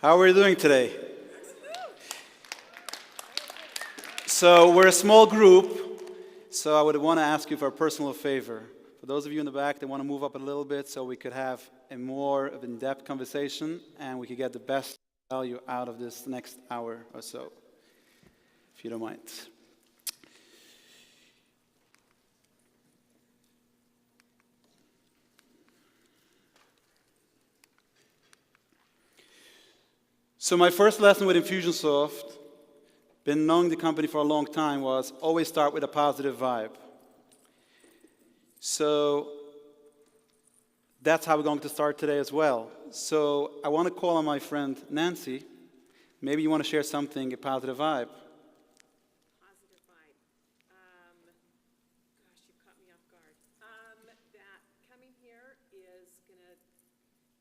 How are we doing today? So we're a small group, so I would want to ask you for a personal favor. For those of you in the back that want to move up a little bit so we could have a more of in-depth conversation and we could get the best value out of this next hour or so, if you don't mind. So my first lesson with Infusionsoft, been knowing the company for a long time, was always start with a positive vibe. So that's how we're going to start today as well. So I want to call on my friend Nancy. Maybe you want to share something, a positive vibe. Positive vibe. Gosh, you caught me off guard. That coming here is going to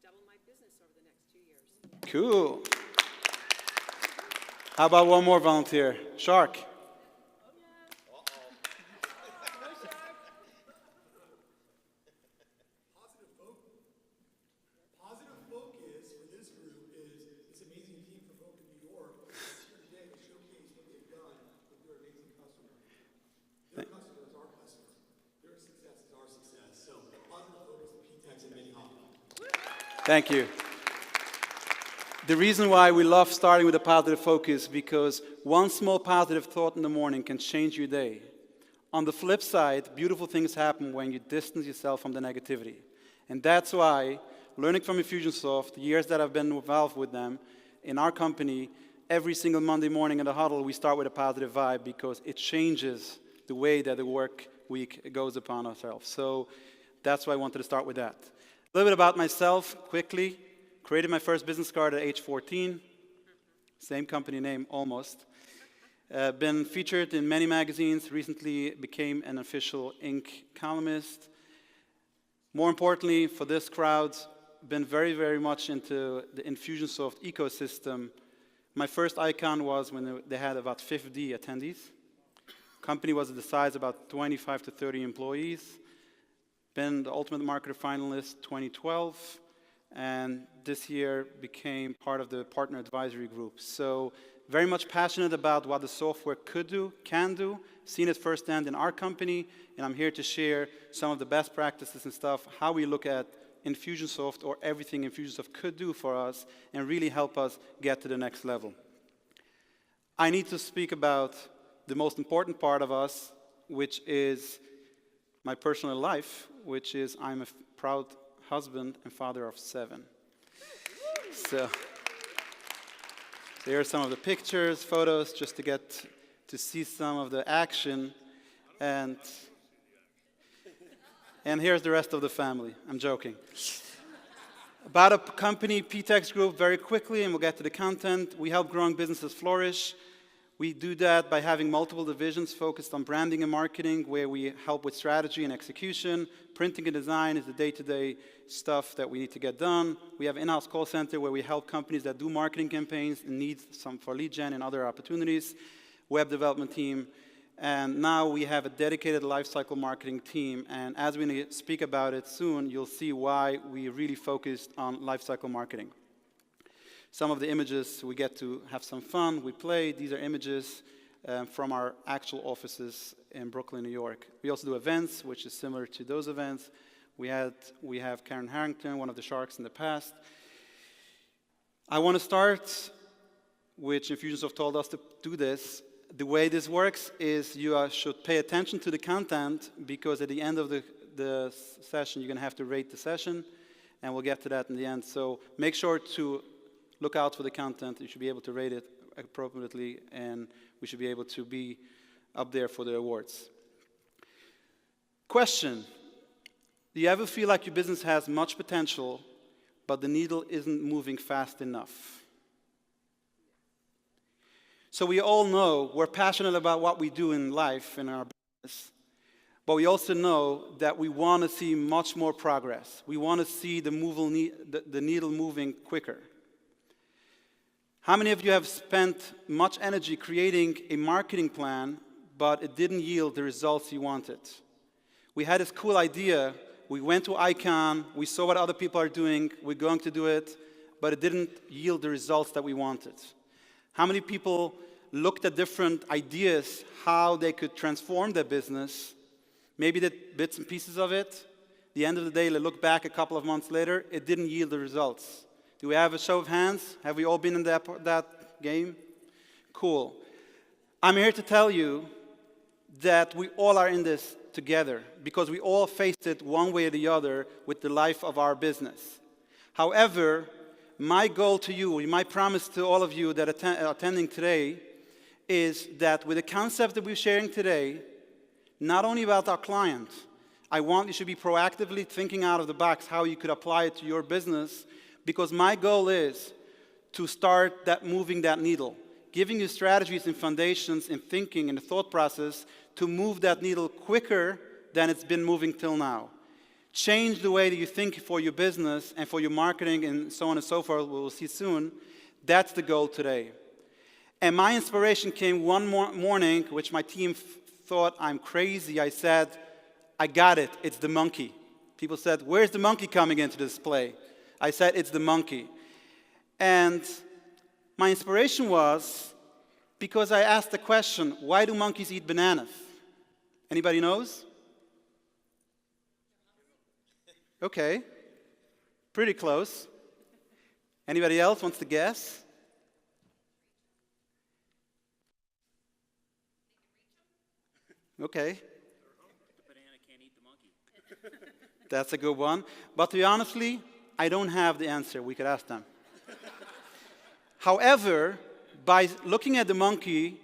double my business over the next 2 years. Cool. How about one more volunteer? Shark. Positive focus for this group is this amazing team from Hope in New York that's here today to showcase what they've done with their amazing customer. Their customer is our customer. Their success is our success. So positive focus with P-Tex and Meny Hoffman. Thank you. The reason why we love starting with a positive focus because one small positive thought in the morning can change your day. On the flip side, beautiful things happen when you distance yourself from the negativity. And that's why, learning from Infusionsoft, the years that I've been involved with them, in our company, every single Monday morning in the huddle, we start with a positive vibe because it changes the way that the work week goes upon ourselves. So that's why I wanted to start with that. A little bit about myself, quickly. Created my first business card at age 14. Same company name, almost. Been featured in many magazines. Recently became an official Inc. columnist. More importantly, for this crowd, been very, very much into the Infusionsoft ecosystem. My first icon was when they had about 50 attendees. Company was the size of about 25 to 30 employees. Been the Ultimate Marketer finalist 2012. And this year became part of the partner advisory group. So very much passionate about what the software could do, can do, seen it firsthand in our company, and I'm here to share some of the best practices and stuff, how we look at Infusionsoft or everything Infusionsoft could do for us and really help us get to the next level. I need to speak about the most important part of us, which is my personal life, which is I'm a proud husband and father of 7. So here are some of the pictures, photos, just to get to see some of the action. And here's the rest of the family. I'm joking. About a company, P-Tex Group, very quickly, and we'll get to the content. We help growing businesses flourish. We do that by having multiple divisions focused on branding and marketing, where we help with strategy and execution. Printing and design is the day-to-day stuff that we need to get done. We have an in-house call center where we help companies that do marketing campaigns and need some for lead gen and other opportunities. Web development team. And now we have a dedicated lifecycle marketing team. And as we speak about it soon, you'll see why we really focused on lifecycle marketing. Some of the images, we get to have some fun, we play. These are images from our actual offices in Brooklyn, New York. We also do events, which is similar to those events. We have Karen Harrington, one of the sharks in the past. I want to start, which Infusionsoft told us to do this. The way this works is you should pay attention to the content because at the end of the session, you're going to have to rate the session, and we'll get to that in the end. So make sure to look out for the content. You should be able to rate it appropriately, and we should be able to be up there for the awards. Question. Do you ever feel like your business has much potential, but the needle isn't moving fast enough? So we all know we're passionate about what we do in life, in our business, but we also know that we want to see much more progress. We want to see the needle moving quicker. How many of you have spent much energy creating a marketing plan, but it didn't yield the results you wanted? We had this cool idea. We went to Icon. We saw what other people are doing. We're going to do it. but it didn't yield the results that we wanted? How many people looked at different ideas, how they could transform their business, maybe did bits and pieces of it? At the end of the day, they look back a couple of months later, it didn't yield the results. Do we have a show of hands? Have we all been in that game? Cool. I'm here to tell you that we all are in this together because we all faced it one way or the other with the life of our business. However, my goal to you, my promise to all of you that are attending today is that with the concept that we're sharing today, not only about our client, I want you to be proactively thinking out of the box how you could apply it to your business, because my goal is to start moving that needle, giving you strategies and foundations in thinking and the thought process to move that needle quicker than it's been moving till now. Change the way that you think for your business and for your marketing and so on and so forth, we'll see soon. That's the goal today. And my inspiration came one morning, which my team thought I'm crazy. I said, I got it, it's the monkey. People said, where's the monkey coming into this play? I said, it's the monkey. And my inspiration was because I asked the question, why do monkeys eat bananas? Anybody knows? Okay, pretty close. Anybody else wants to guess? Okay. The banana can't eat the monkey. That's a good one. But to be honestly, I don't have the answer. We could ask them. However, by looking at the monkey,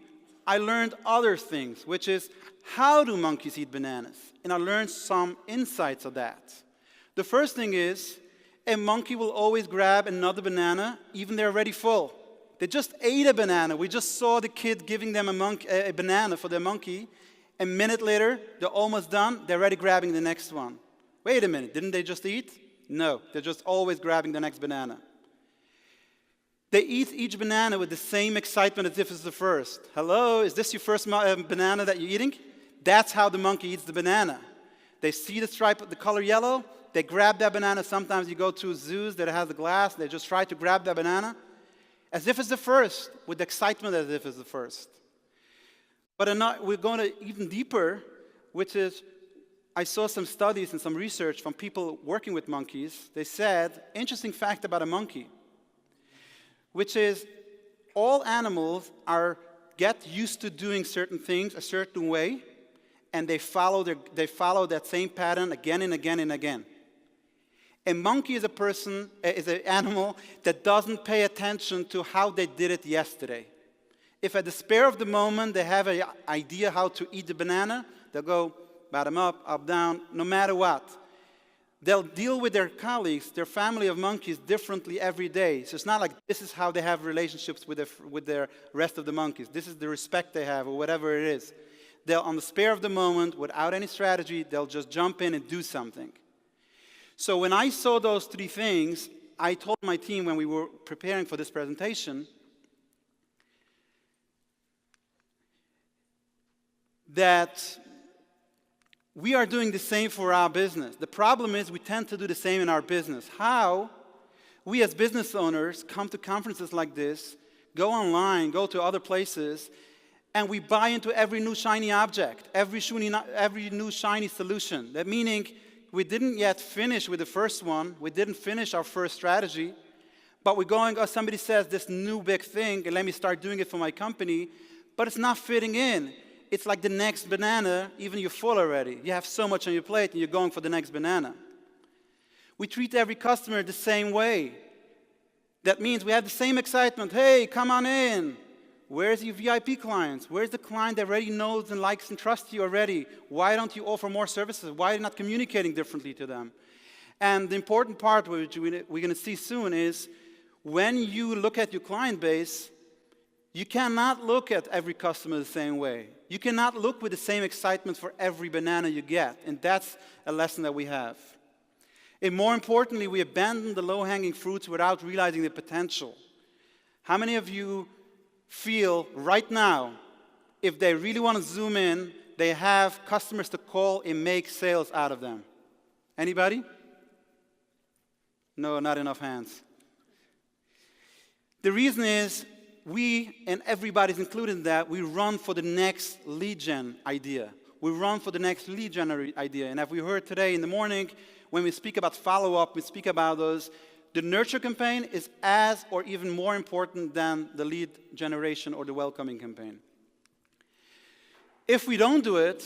I learned other things, which is how do monkeys eat bananas? And I learned some insights of that. The first thing is a monkey will always grab another banana, even they're already full. They just ate a banana. We just saw the kid giving them a banana for their monkey. A minute later, they're almost done. They're already grabbing the next one. Wait a minute, didn't they just eat? No, they're just always grabbing the next banana. They eat each banana with the same excitement as if it's the first. Hello, is this your first banana that you're eating? That's how the monkey eats the banana. They see the stripe, the color yellow, they grab that banana. Sometimes you go to zoos that has the glass, they just try to grab that banana as if it's the first, with excitement as if it's the first. But we're going to even deeper, which is, I saw some studies and some research from people working with monkeys. They said, interesting fact about a monkey, which is all animals get used to doing certain things a certain way, and they follow that same pattern again and again and again. A monkey is an animal that doesn't pay attention to how they did it yesterday. If at the spur of the moment they have an idea how to eat the banana, they'll go bottom up, down, no matter what. They'll deal with their colleagues, their family of monkeys, differently every day. So it's not like this is how they have relationships with their rest of the monkeys. This is the respect they have, or whatever it is. They'll, on the spur of the moment, without any strategy, they'll just jump in and do something. So when I saw those three things, I told my team when we were preparing for this presentation that we are doing the same for our business. The problem is we tend to do the same in our business. How we as business owners come to conferences like this, go online, go to other places, and we buy into every new shiny object, every new shiny solution. That meaning we didn't yet finish with the first one, we didn't finish our first strategy, but we're going, oh, somebody says this new big thing, and let me start doing it for my company, but it's not fitting in. It's like the next banana, even you're full already. You have so much on your plate, and you're going for the next banana. We treat every customer the same way. That means we have the same excitement. Hey, come on in. Where's your VIP clients? Where's the client that already knows and likes and trusts you already? Why don't you offer more services? Why are you not communicating differently to them? And the important part, which we're going to see soon, is when you look at your client base, you cannot look at every customer the same way. You cannot look with the same excitement for every banana you get. And that's a lesson that we have. And more importantly, we abandon the low-hanging fruits without realizing the potential. How many of you feel right now, if they really want to zoom in, they have customers to call and make sales out of them? Anybody? No, not enough hands. The reason is we, and everybody's included in that, we run for the next lead gen idea. We run for the next lead gen idea. And as we heard today in the morning, when we speak about follow-up, we speak about those, the nurture campaign is as or even more important than the lead generation or the welcoming campaign. If we don't do it,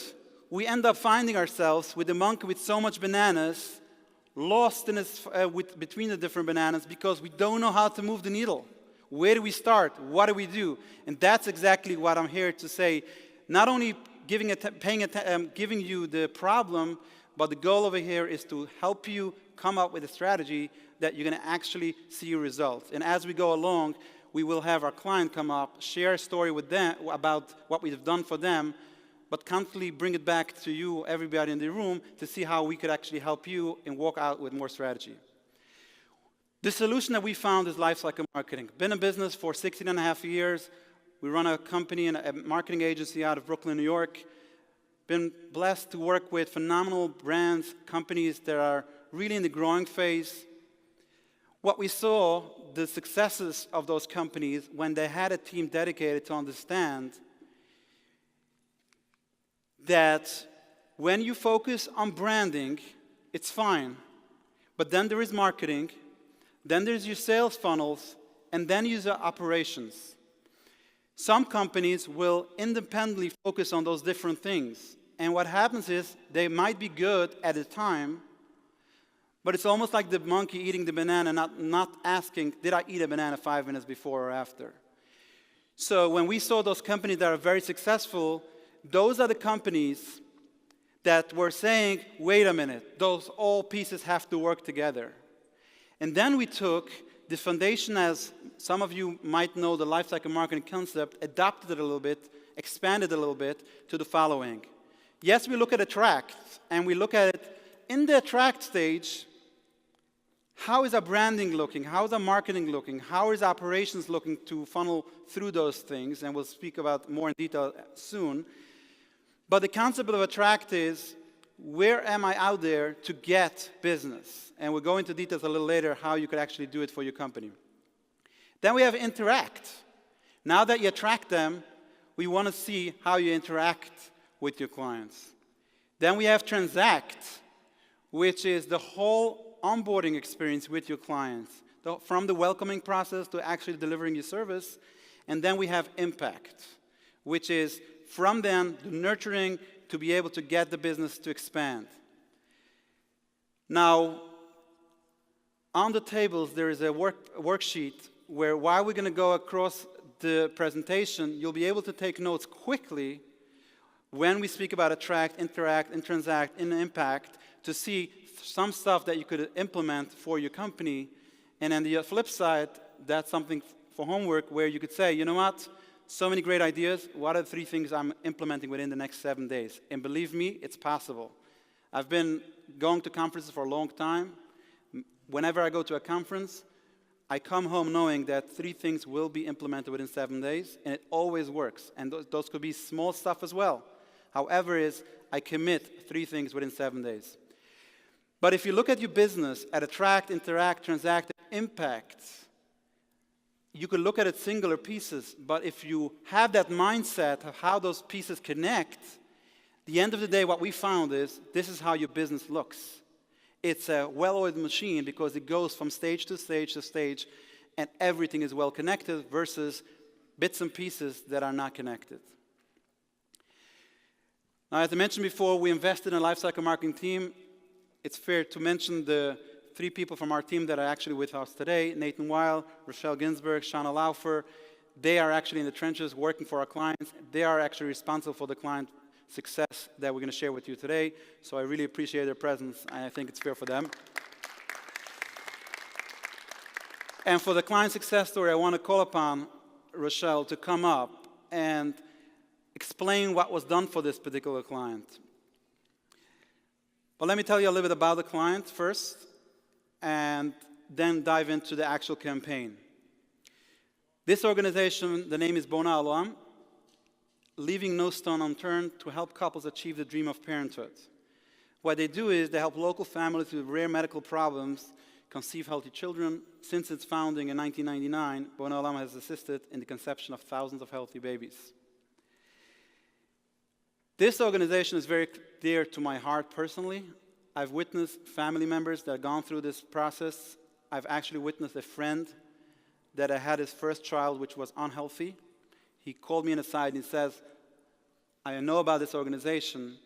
we end up finding ourselves with a monkey with so much bananas, lost in between the different bananas because we don't know how to move the needle. Where do we start? What do we do? And that's exactly what I'm here to say. Not only giving you the problem, but the goal over here is to help you come up with a strategy that you're going to actually see results. And as we go along, we will have our client come up, share a story with them about what we've done for them, but constantly bring it back to you, everybody in the room, to see how we could actually help you and walk out with more strategy. The solution that we found is lifecycle marketing. Been in business for 16 and a half years. We run a company and a marketing agency out of Brooklyn, New York. Been blessed to work with phenomenal brands, companies that are really in the growing phase. What we saw, the successes of those companies, when they had a team dedicated to understand that when you focus on branding, it's fine. But then there is marketing, then there's your sales funnels, and then there's your operations. Some companies will independently focus on those different things. And what happens is they might be good at a time, but it's almost like the monkey eating the banana, not asking, did I eat a banana 5 minutes before or after? So when we saw those companies that are very successful, those are the companies that were saying, wait a minute, those all pieces have to work together. And then we took the foundation, as some of you might know the lifecycle marketing concept, adapted it a little bit, expanded it a little bit to the following. Yes, we look at attract, and we look at it in the attract stage. How is our branding looking? How is our marketing looking? How is operations looking to funnel through those things? And we'll speak about more in detail soon. But the concept of attract is, where am I out there to get business? And we'll go into details a little later how you could actually do it for your company. Then we have interact. Now that you attract them, we want to see how you interact with your clients. Then we have transact, which is the whole onboarding experience with your clients, from the welcoming process to actually delivering your service. And then we have impact, which is from then the nurturing to be able to get the business to expand. Now, on the tables, there is a worksheet where while we're going to go across the presentation, you'll be able to take notes quickly when we speak about attract, interact, and transact, and impact, to see some stuff that you could implement for your company. And on the flip side, that's something for homework where you could say, you know what, so many great ideas, what are the 3 things I'm implementing within the next 7 days? And believe me, it's possible. I've been going to conferences for a long time. Whenever I go to a conference, I come home knowing that 3 things will be implemented within 7 days, and it always works. And those could be small stuff as well. However, I commit 3 things within 7 days. But if you look at your business at attract, interact, transact, impact, you could look at it singular pieces, but if you have that mindset of how those pieces connect, the end of the day, what we found is this is how your business looks. It's a well-oiled machine because it goes from stage to stage to stage, and everything is well connected versus bits and pieces that are not connected. Now, as I mentioned before, we invested in a lifecycle marketing team. It's fair to mention the 3 people from our team that are actually with us today: Nathan Weil, Rochelle Ginsburg, Shauna Laufer. They are actually in the trenches working for our clients. They are actually responsible for the client success that we're going to share with you today. So I really appreciate their presence, and I think it's fair for them. And for the client success story, I want to call upon Rochelle to come up and explain what was done for this particular client. But let me tell you a little bit about the client first, and then dive into the actual campaign. This organization, the name is Bona Alam, leaving no stone unturned to help couples achieve the dream of parenthood. What they do is they help local families with rare medical problems conceive healthy children. Since its founding in 1999, Bona Olam has assisted in the conception of thousands of healthy babies. This organization is very dear to my heart personally. I've witnessed family members that have gone through this process. I've actually witnessed a friend that had his first child which was unhealthy. He called me aside and he says, I know about this organization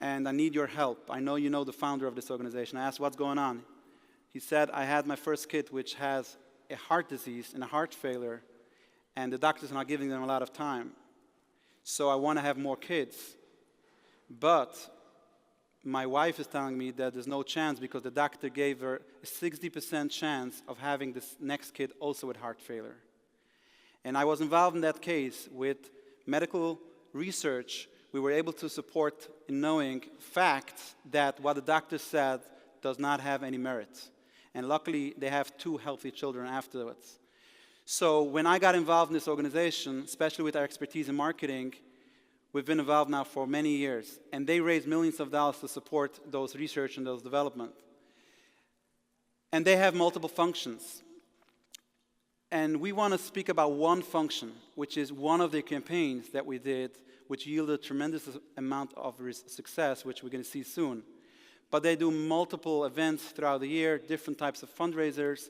and I need your help. I know you know the founder of this organization. I asked, what's going on? He said, I had my first kid which has a heart disease and a heart failure, and the doctors are not giving them a lot of time. So I want to have more kids. But my wife is telling me that there's no chance because the doctor gave her a 60% chance of having this next kid also with heart failure. And I was involved in that case with medical research. We were able to support in knowing facts that what the doctor said does not have any merit. And luckily, they have 2 healthy children afterwards. So when I got involved in this organization, especially with our expertise in marketing, we've been involved now for many years. And they raise millions of dollars to support those research and those development. And they have multiple functions. And we want to speak about one function, which is one of the campaigns that we did, which yielded a tremendous amount of success, which we're going to see soon. But they do multiple events throughout the year, different types of fundraisers.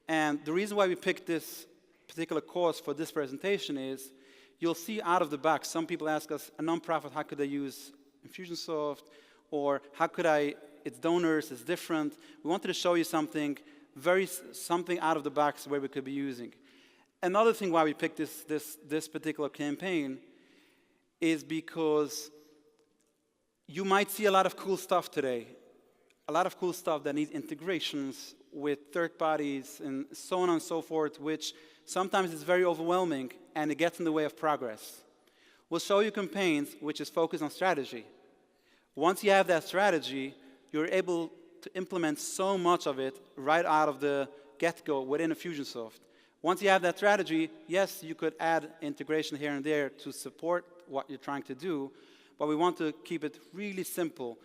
And the reason why we picked this particular cause for this presentation is, you'll see out of the box, some people ask us, a nonprofit, how could they use Infusionsoft? Or how could its donors is different. We wanted to show you something out of the box where we could be using. Another thing why we picked this particular campaign is because you might see a lot of cool stuff today. A lot of cool stuff that needs integrations with third parties and so on and so forth, which sometimes is very overwhelming and it gets in the way of progress. We'll show you campaigns which is focused on strategy. Once you have that strategy, you're able to implement so much of it right out of the get-go within Infusionsoft. Once you have that strategy, yes, you could add integration here and there to support what you're trying to do, but we want to keep it really simple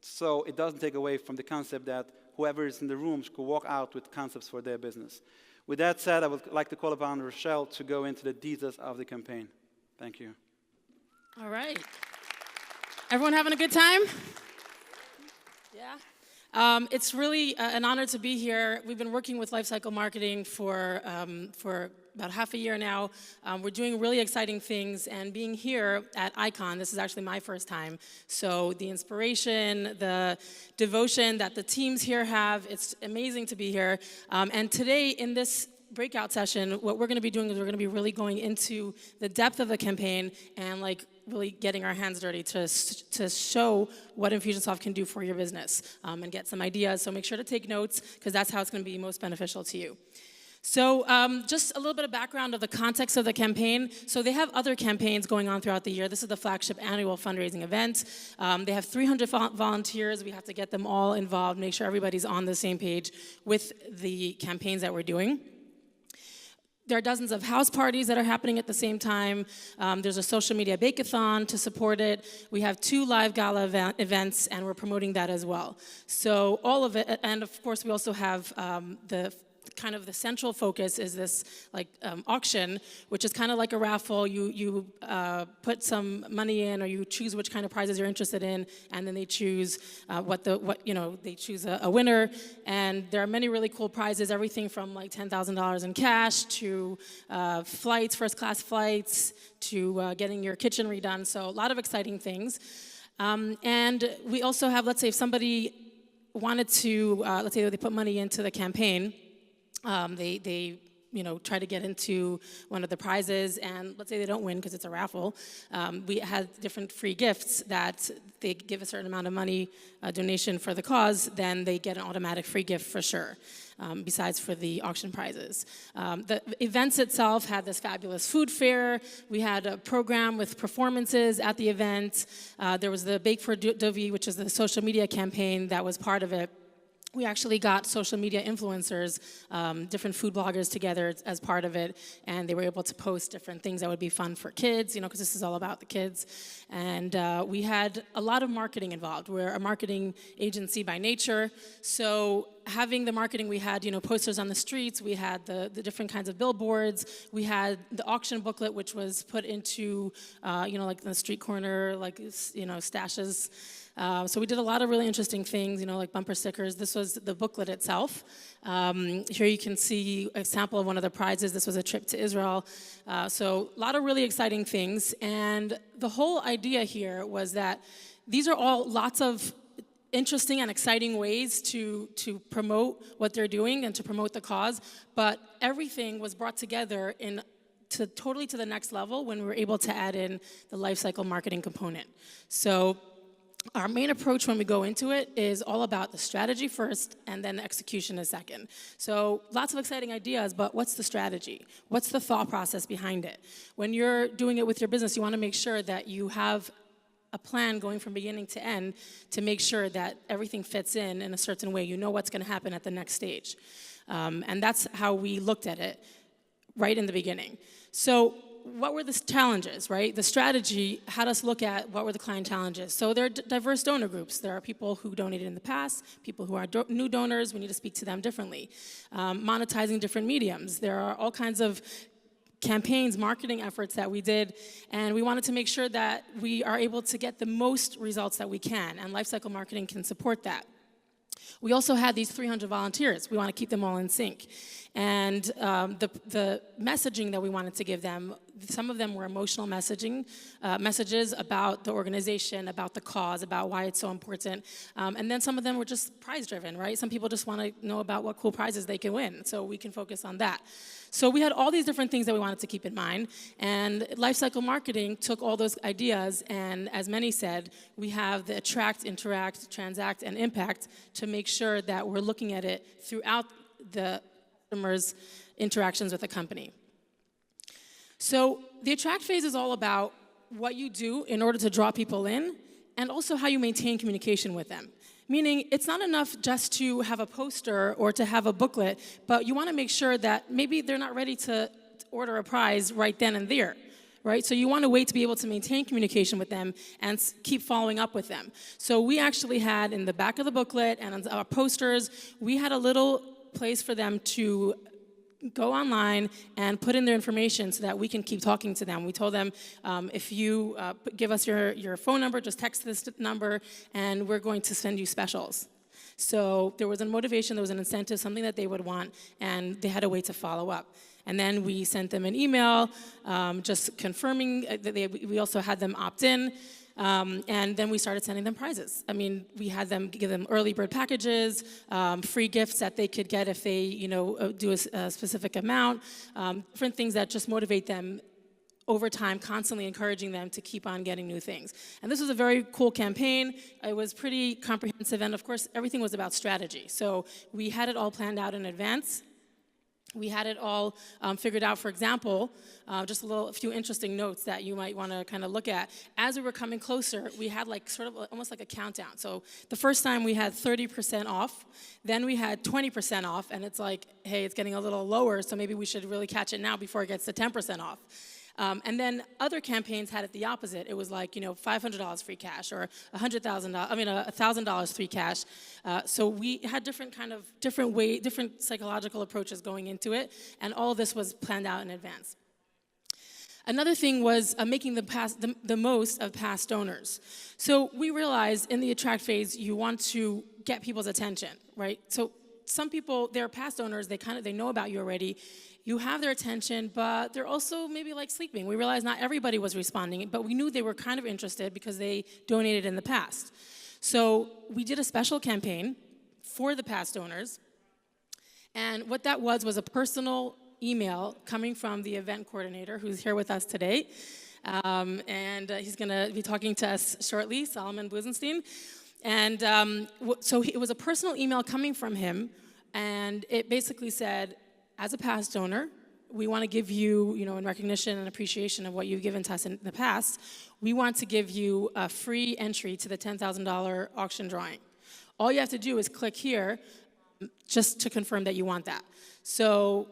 so it doesn't take away from the concept that whoever is in the room could walk out with concepts for their business. With that said, I would like to call upon Rochelle to go into the details of the campaign. Thank you. All right. Everyone having a good time? Yeah. It's really an honor to be here. We've been working with Lifecycle Marketing for about half a year now. We're doing really exciting things, and being here at ICON, this is actually my first time. So the inspiration, the devotion that the teams here have, it's amazing to be here. And today in this breakout session, what we're going to be doing is we're going to be really going into the depth of the campaign and really getting our hands dirty to show what Infusionsoft can do for your business and get some ideas. So make sure to take notes because that's how it's going to be most beneficial to you. So just a little bit of background of the context of the campaign. So they have other campaigns going on throughout the year. This is the flagship annual fundraising event. They have 300 volunteers. We have to get them all involved, make sure everybody's on the same page with the campaigns that we're doing. There are dozens of house parties that are happening at the same time. There's a social media bake-a-thon to support it. We have 2 live gala events, and we're promoting that as well. So all of it, and of course we also have the central focus is this auction, which is kind of like a raffle. You put some money in, or you choose which kind of prizes you're interested in, and then they choose they choose a winner. And there are many really cool prizes, everything from $10,000 in cash to flights, first-class flights, to getting your kitchen redone. So a lot of exciting things. And we also have, let's say, if somebody wanted to, let's say they put money into the campaign. They try to get into one of the prizes, and let's say they don't win because it's a raffle. We had different free gifts that they give a certain amount of money, a donation for the cause, then they get an automatic free gift for sure, besides for the auction prizes. The events itself had this fabulous food fair. We had a program with performances at the event. There was the Bake for Dovi, which is the social media campaign that was part of it, we actually got social media influencers, different food bloggers together as part of it, and they were able to post different things that would be fun for kids, because this is all about the kids. And we had a lot of marketing involved. We're a marketing agency by nature, so having the marketing, we had, posters on the streets, we had the different kinds of billboards, we had the auction booklet, which was put into, like the street corner, like, stashes. So we did a lot of really interesting things, like bumper stickers. This was the booklet itself. Here you can see a sample of one of the prizes. This was a trip to Israel. So a lot of really exciting things. And the whole idea here was that these are all lots of interesting and exciting ways to promote what they're doing and to promote the cause. But everything was brought together totally to the next level when we were able to add in the life cycle marketing component. So our main approach when we go into it is all about the strategy first and then the execution is second. So lots of exciting ideas, but what's the strategy? What's the thought process behind it? When you're doing it with your business, you want to make sure that you have a plan going from beginning to end to make sure that everything fits in a certain way. You know what's going to happen at the next stage. And that's how we looked at it right in the beginning. So what were the challenges, right? The strategy had us look at what were the client challenges. So there are diverse donor groups. There are people who donated in the past, people who are new donors. We need to speak to them differently. Monetizing different mediums. There are all kinds of campaigns, marketing efforts that we did, and we wanted to make sure that we are able to get the most results that we can, and lifecycle marketing can support that. We also had these 300 volunteers. We want to keep them all in sync. And the messaging that we wanted to give them, some of them were emotional messages about the organization, about the cause, about why it's so important. And then some of them were just prize-driven, right? Some people just want to know about what cool prizes they can win, so we can focus on that. So we had all these different things that we wanted to keep in mind, and lifecycle marketing took all those ideas, and as Meny said, we have the attract, interact, transact, and impact to make sure that we're looking at it throughout the customers' interactions with the company. So the attract phase is all about what you do in order to draw people in, and also how you maintain communication with them. Meaning, it's not enough just to have a poster or to have a booklet, but you want to make sure that maybe they're not ready to order a prize right then and there, right? So you want to wait to be able to maintain communication with them and keep following up with them. So we actually had in the back of the booklet and on our posters, we had a little place for them to go online and put in their information so that we can keep talking to them. We told them, if you give us your phone number, just text this number, and we're going to send you specials. So there was a motivation, there was an incentive, something that they would want, and they had a way to follow up. And then we sent them an email just confirming that we also had them opt in. And then we started sending them prizes. I mean, we had them give them early bird packages, free gifts that they could get if they, do a specific amount, different things that just motivate them over time, constantly encouraging them to keep on getting new things. And this was a very cool campaign. It was pretty comprehensive, and of course, everything was about strategy. So we had it all planned out in advance. We had it all figured out. For example, just a few interesting notes that you might want to kind of look at. As we were coming closer, we had almost like a countdown. So the first time we had 30% off, then we had 20% off, and it's like, hey, it's getting a little lower, so maybe we should really catch it now before it gets to 10% off. And then other campaigns had it the opposite. It was like, $500 free cash or $1,000 free cash. So we had different psychological approaches going into it, and all of this was planned out in advance. Another thing was making the most of past donors. So we realized in the attract phase, you want to get people's attention, right? So some people, they're past donors, they know about you already. You have their attention, but they're also maybe like sleeping. We realized not everybody was responding, but we knew they were kind of interested because they donated in the past. So we did a special campaign for the past donors, and what that was a personal email coming from the event coordinator who's here with us today, and he's going to be talking to us shortly, Solomon Blusenstein. And so it was a personal email coming from him, and it basically said, as a past donor, we want to give you, in recognition and appreciation of what you've given to us in the past, we want to give you a free entry to the $10,000 auction drawing. All you have to do is click here, just to confirm that you want that. So,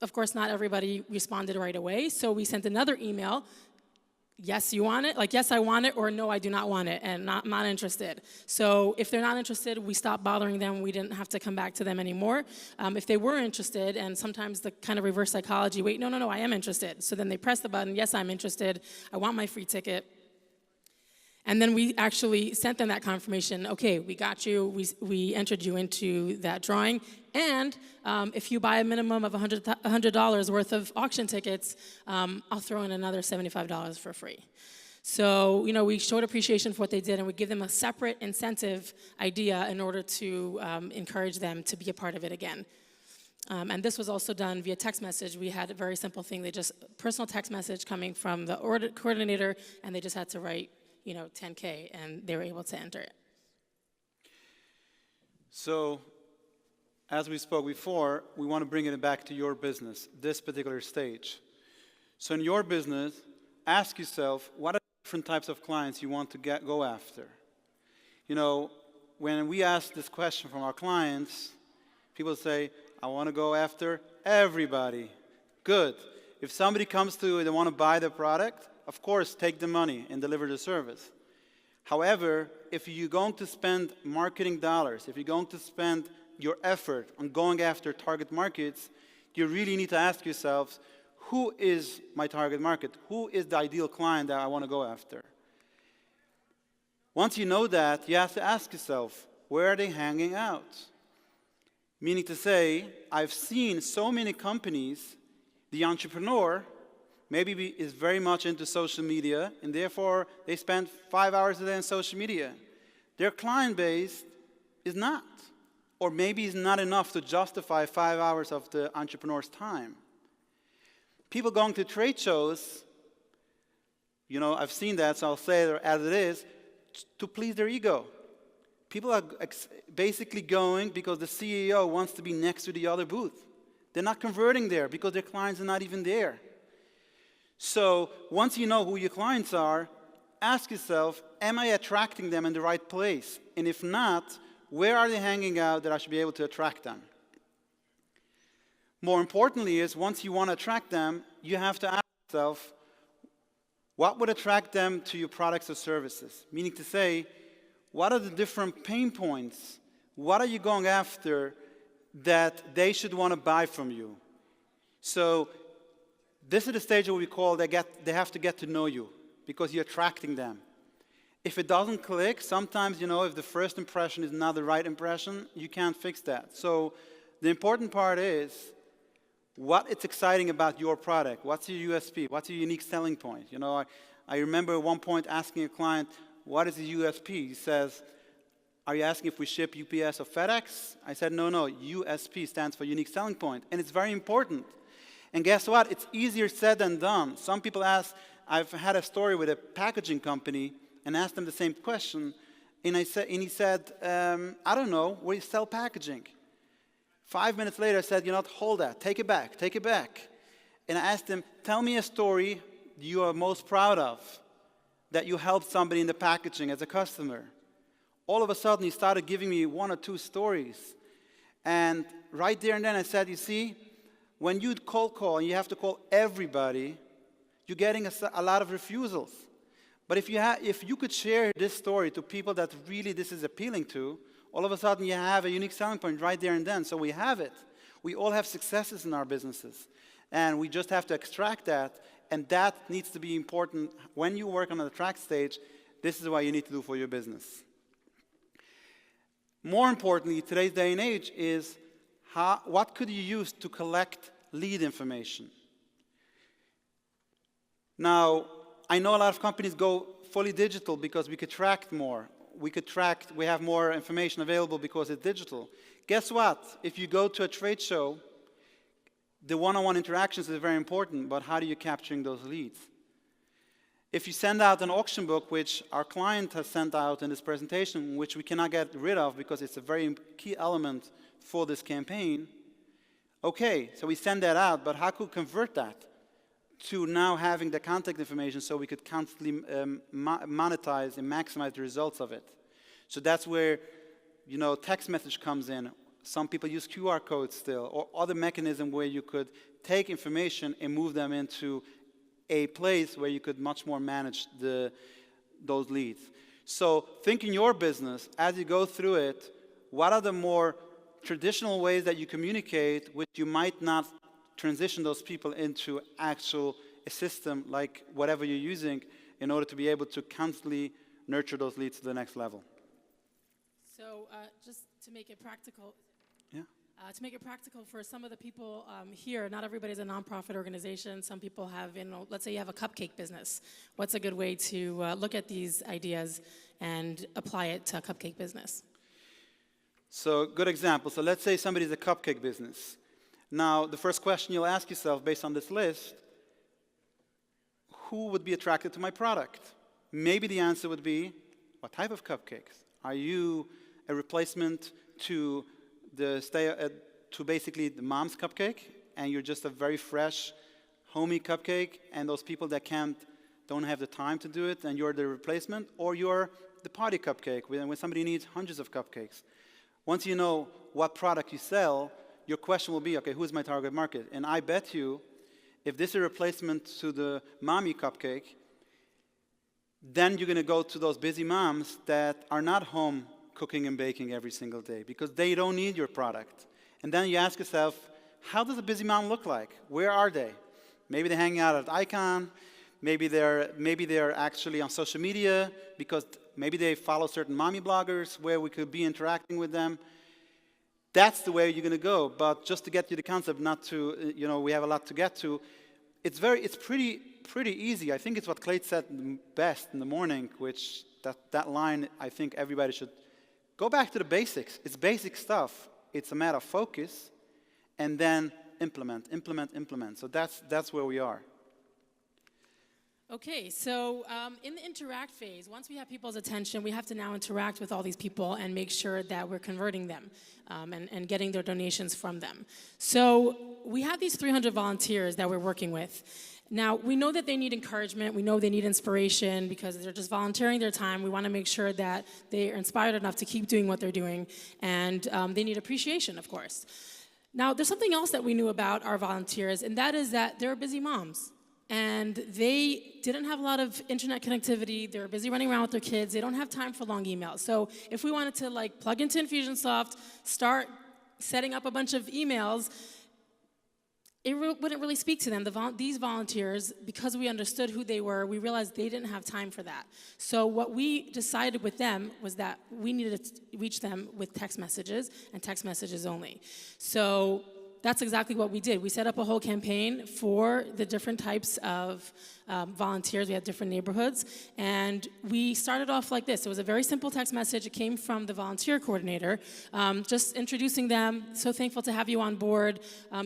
of course, not everybody responded right away, so we sent another email. Yes, you want it? Like, yes, I want it, or no, I do not want it, and not interested. So if they're not interested, we stopped bothering them. We didn't have to come back to them anymore. If they were interested, and sometimes the kind of reverse psychology, wait, no, I am interested. So then they press the button, yes, I'm interested. I want my free ticket. And then we actually sent them that confirmation. Okay, we got you. We entered you into that drawing. And if you buy a minimum of $100 worth of auction tickets, I'll throw in another $75 for free. So, we showed appreciation for what they did, and we give them a separate incentive idea in order to encourage them to be a part of it again. And this was also done via text message. We had a very simple thing. They just, personal text message coming from the coordinator, and they just had to write, 10K, and they were able to enter it. So, as we spoke before, we want to bring it back to your business, this particular stage. So in your business, ask yourself, what are the different types of clients you want to go after? When we ask this question from our clients, people say, I want to go after everybody. Good. If somebody comes to you and they want to buy the product, of course, take the money and deliver the service. However, if you're going to spend marketing dollars, if you're going to spend your effort on going after target markets, you really need to ask yourselves, who is my target market? Who is the ideal client that I want to go after? Once you know that, you have to ask yourself, where are they hanging out? Meaning to say, I've seen so many companies, the entrepreneur maybe is very much into social media, and therefore they spend 5 hours a day on social media. Their client base is not, or maybe is not enough to justify 5 hours of the entrepreneur's time. People going to trade shows, I've seen that, so I'll say it as it is, to please their ego. People are basically going because the CEO wants to be next to the other booth. They're not converting there because their clients are not even there. So once you know who your clients are, ask yourself, am I attracting them in the right place? And if not, where are they hanging out that I should be able to attract them? More importantly is, once you want to attract them, you have to ask yourself, what would attract them to your products or services? Meaning to say, what are the different pain points? What are you going after that they should want to buy from you? So this is the stage where we call they have to get to know you because you're attracting them. If it doesn't click, sometimes, if the first impression is not the right impression, you can't fix that. So the important part is, what is exciting about your product? What's your USP? What's your unique selling point? I remember at one point asking a client, what is the USP? He says, are you asking if we ship UPS or FedEx? I said, no, USP stands for unique selling point, and it's very important. And guess what? It's easier said than done. Some people ask, I've had a story with a packaging company and asked them the same question, and he said, I don't know, we sell packaging. 5 minutes later, I said, hold that, take it back. And I asked him, tell me a story you are most proud of, that you helped somebody in the packaging as a customer. All of a sudden, he started giving me 1 or 2 stories. And right there and then I said, you see, when you cold call and you have to call everybody, you're getting a lot of refusals. But if you could share this story to people that really this is appealing to, all of a sudden you have a unique selling point right there and then. So we have it. We all have successes in our businesses. And we just have to extract that. And that needs to be important. When you work on the attract stage, this is what you need to do for your business. More importantly, today's day and age is, what could you use to collect lead information? Now, I know a lot of companies go fully digital because we could track more. We have more information available because it's digital. Guess what? If you go to a trade show, the one-on-one interactions is very important, but how do you capturing those leads? If you send out an auction book, which our client has sent out in this presentation, which we cannot get rid of because it's a very key element for this campaign, okay, so we send that out, but how could we convert that to now having the contact information so we could constantly monetize and maximize the results of it? So that's where, text message comes in. Some people use QR codes still, or other mechanism where you could take information and move them into a place where you could much more manage those leads. So think in your business, as you go through it, what are the more traditional ways that you communicate which you might not transition those people into actual a system like whatever you're using in order to be able to constantly nurture those leads to the next level. So just to make it practical, Yeah. to make it practical for some of the people here, not everybody's a nonprofit organization. Some people have, let's say you have a cupcake business. What's a good way to look at these ideas and apply it to a cupcake business? So good example. So let's say somebody's a cupcake business. Now, the first question you'll ask yourself based on this list, who would be attracted to my product? Maybe the answer would be, what type of cupcakes? Are you a replacement to basically the mom's cupcake, and you're just a very fresh, homey cupcake, and those people that don't have the time to do it, and you're the replacement? Or you're the party cupcake, when somebody needs hundreds of cupcakes. Once you know what product you sell, your question will be, okay, who's my target market? And I bet you, if this is a replacement to the mommy cupcake, then you're going to go to those busy moms that are not home cooking and baking every single day because they don't need your product. And then you ask yourself, how does a busy mom look like? Where are they? Maybe they're hanging out at Icon. Maybe they're actually on social media because maybe they follow certain mommy bloggers where we could be interacting with them. That's the way you're going to go. But just to get to the concept, not to, we have a lot to get to. It's pretty easy. I think it's what Clayton said best in the morning, which that line, I think everybody should go back to the basics. It's basic stuff. It's a matter of focus, and then implement. So that's where we are. Okay, so in the interact phase, once we have people's attention, we have to now interact with all these people and make sure that we're converting them and getting their donations from them. So we have these 300 volunteers that we're working with. Now, we know that they need encouragement. We know they need inspiration because they're just volunteering their time. We want to make sure that they are inspired enough to keep doing what they're doing, and they need appreciation, of course. Now, there's something else that we knew about our volunteers, and that is that they're busy moms. And they didn't have a lot of internet connectivity. They were busy running around with their kids. They don't have time for long emails. So if we wanted to plug into Infusionsoft, start setting up a bunch of emails, it wouldn't really speak to them. These volunteers, because we understood who they were, we realized they didn't have time for that. So what we decided with them was that we needed to reach them with text messages and text messages only. So that's exactly what we did. We set up a whole campaign for the different types of volunteers. We had different neighborhoods. And we started off like this. It was a very simple text message. It came from the volunteer coordinator, just introducing them. So thankful to have you on board.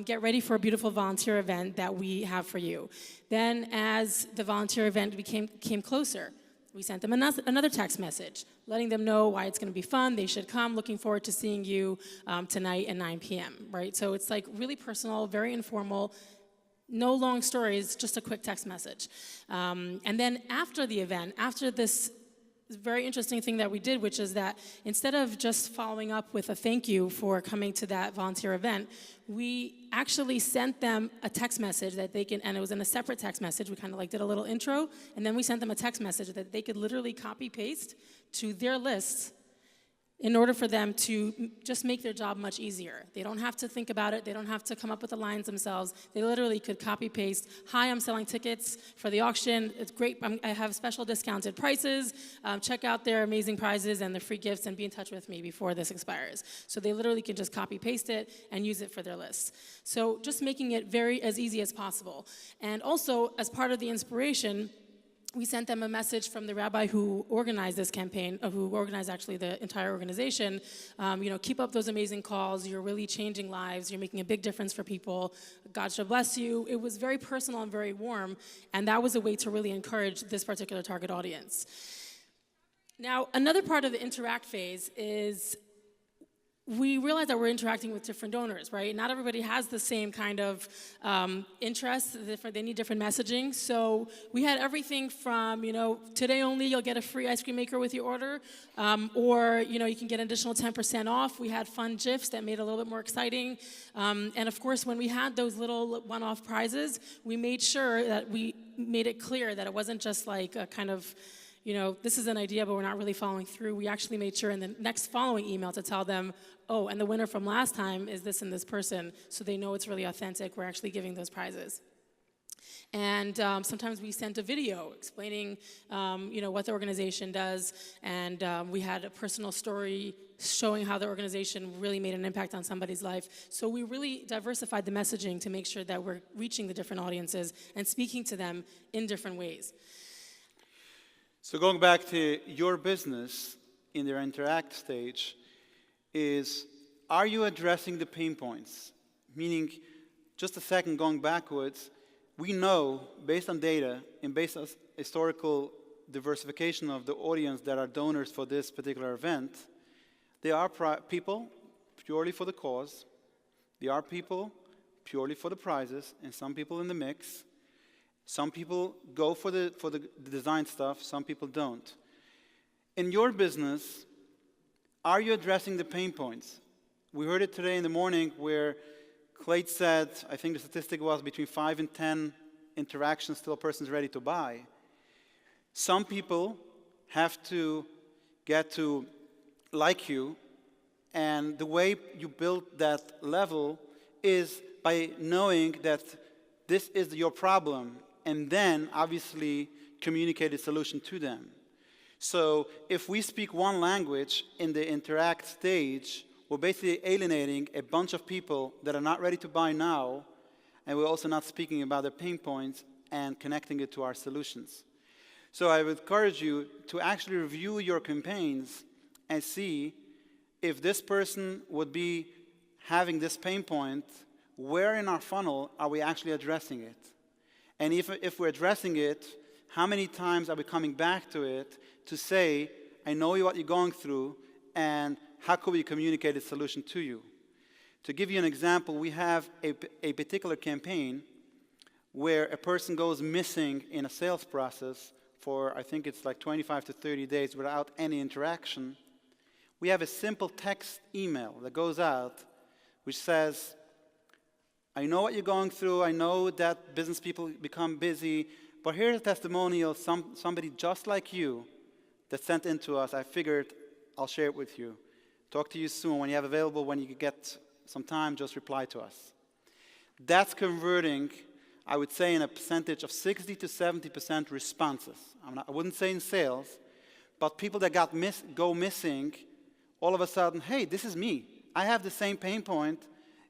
Get ready for a beautiful volunteer event that we have for you. Then as the volunteer event came closer, we sent them another text message, letting them know why it's going to be fun, they should come, looking forward to seeing you tonight at 9 p.m., right? So it's really personal, very informal, no long stories, just a quick text message. And then after the event, after this very interesting thing that we did, which is that instead of just following up with a thank you for coming to that volunteer event, we actually sent them a text message that they can, and it was in a separate text message. We kind of did a little intro, and then we sent them a text message that they could literally copy paste to their lists in order for them to just make their job much easier. They don't have to think about it. They don't have to come up with the lines themselves. They literally could copy paste, hi, I'm selling tickets for the auction. It's great. I have special discounted prices. Check out their amazing prizes and the free gifts and be in touch with me before this expires. So they literally can just copy paste it and use it for their lists. So just making it as easy as possible. And also, as part of the inspiration, we sent them a message from the rabbi who organized this campaign, who organized actually the entire organization. Keep up those amazing calls. You're really changing lives. You're making a big difference for people. God should bless you. It was very personal and very warm, and that was a way to really encourage this particular target audience. Now, another part of the interact phase is we realize that we're interacting with different donors, right? Not everybody has the same kind of interests. They need different messaging. So we had everything from, today only you'll get a free ice cream maker with your order, or, you can get an additional 10% off. We had fun GIFs that made it a little bit more exciting. And of course, when we had those little one-off prizes, we made sure that we made it clear that it wasn't just like a kind of, this is an idea, but we're not really following through. We actually made sure in the next following email to tell them, oh, and the winner from last time is this and this person, so they know it's really authentic. We're actually giving those prizes. And sometimes we sent a video explaining, what the organization does, and we had a personal story showing how the organization really made an impact on somebody's life. So we really diversified the messaging to make sure that we're reaching the different audiences and speaking to them in different ways. So going back to your business in their interact stage is, are you addressing the pain points? Meaning, just a second going backwards, we know based on data and based on historical diversification of the audience that are donors for this particular event, there are people purely for the cause, there are people purely for the prizes, and some people in the mix. Some people go for the design stuff, some people don't. In your business, are you addressing the pain points? We heard it today in the morning where Clayt said, I think the statistic was between 5 and 10 interactions till a person's ready to buy. Some people have to get to like you, and the way you build that level is by knowing that this is your problem, and then obviously communicate a solution to them. So if we speak one language in the interact stage, we're basically alienating a bunch of people that are not ready to buy now, and we're also not speaking about their pain points and connecting it to our solutions. So I would encourage you to actually review your campaigns and see if this person would be having this pain point, where in our funnel are we actually addressing it? And if we're addressing it, how many times are we coming back to it to say, I know what you're going through, and how could we communicate a solution to you? To give you an example, we have a particular campaign where a person goes missing in a sales process for, I think it's like 25 to 30 days without any interaction. We have a simple text email that goes out which says, I know what you're going through, I know that business people become busy, but here's a testimonial, somebody just like you that sent in to us. I figured I'll share it with you. Talk to you soon. When you have available, when you get some time, just reply to us. That's converting, I would say, in a percentage of 60 to 70% responses. I wouldn't say in sales, but people that go missing, all of a sudden, hey, this is me. I have the same pain point.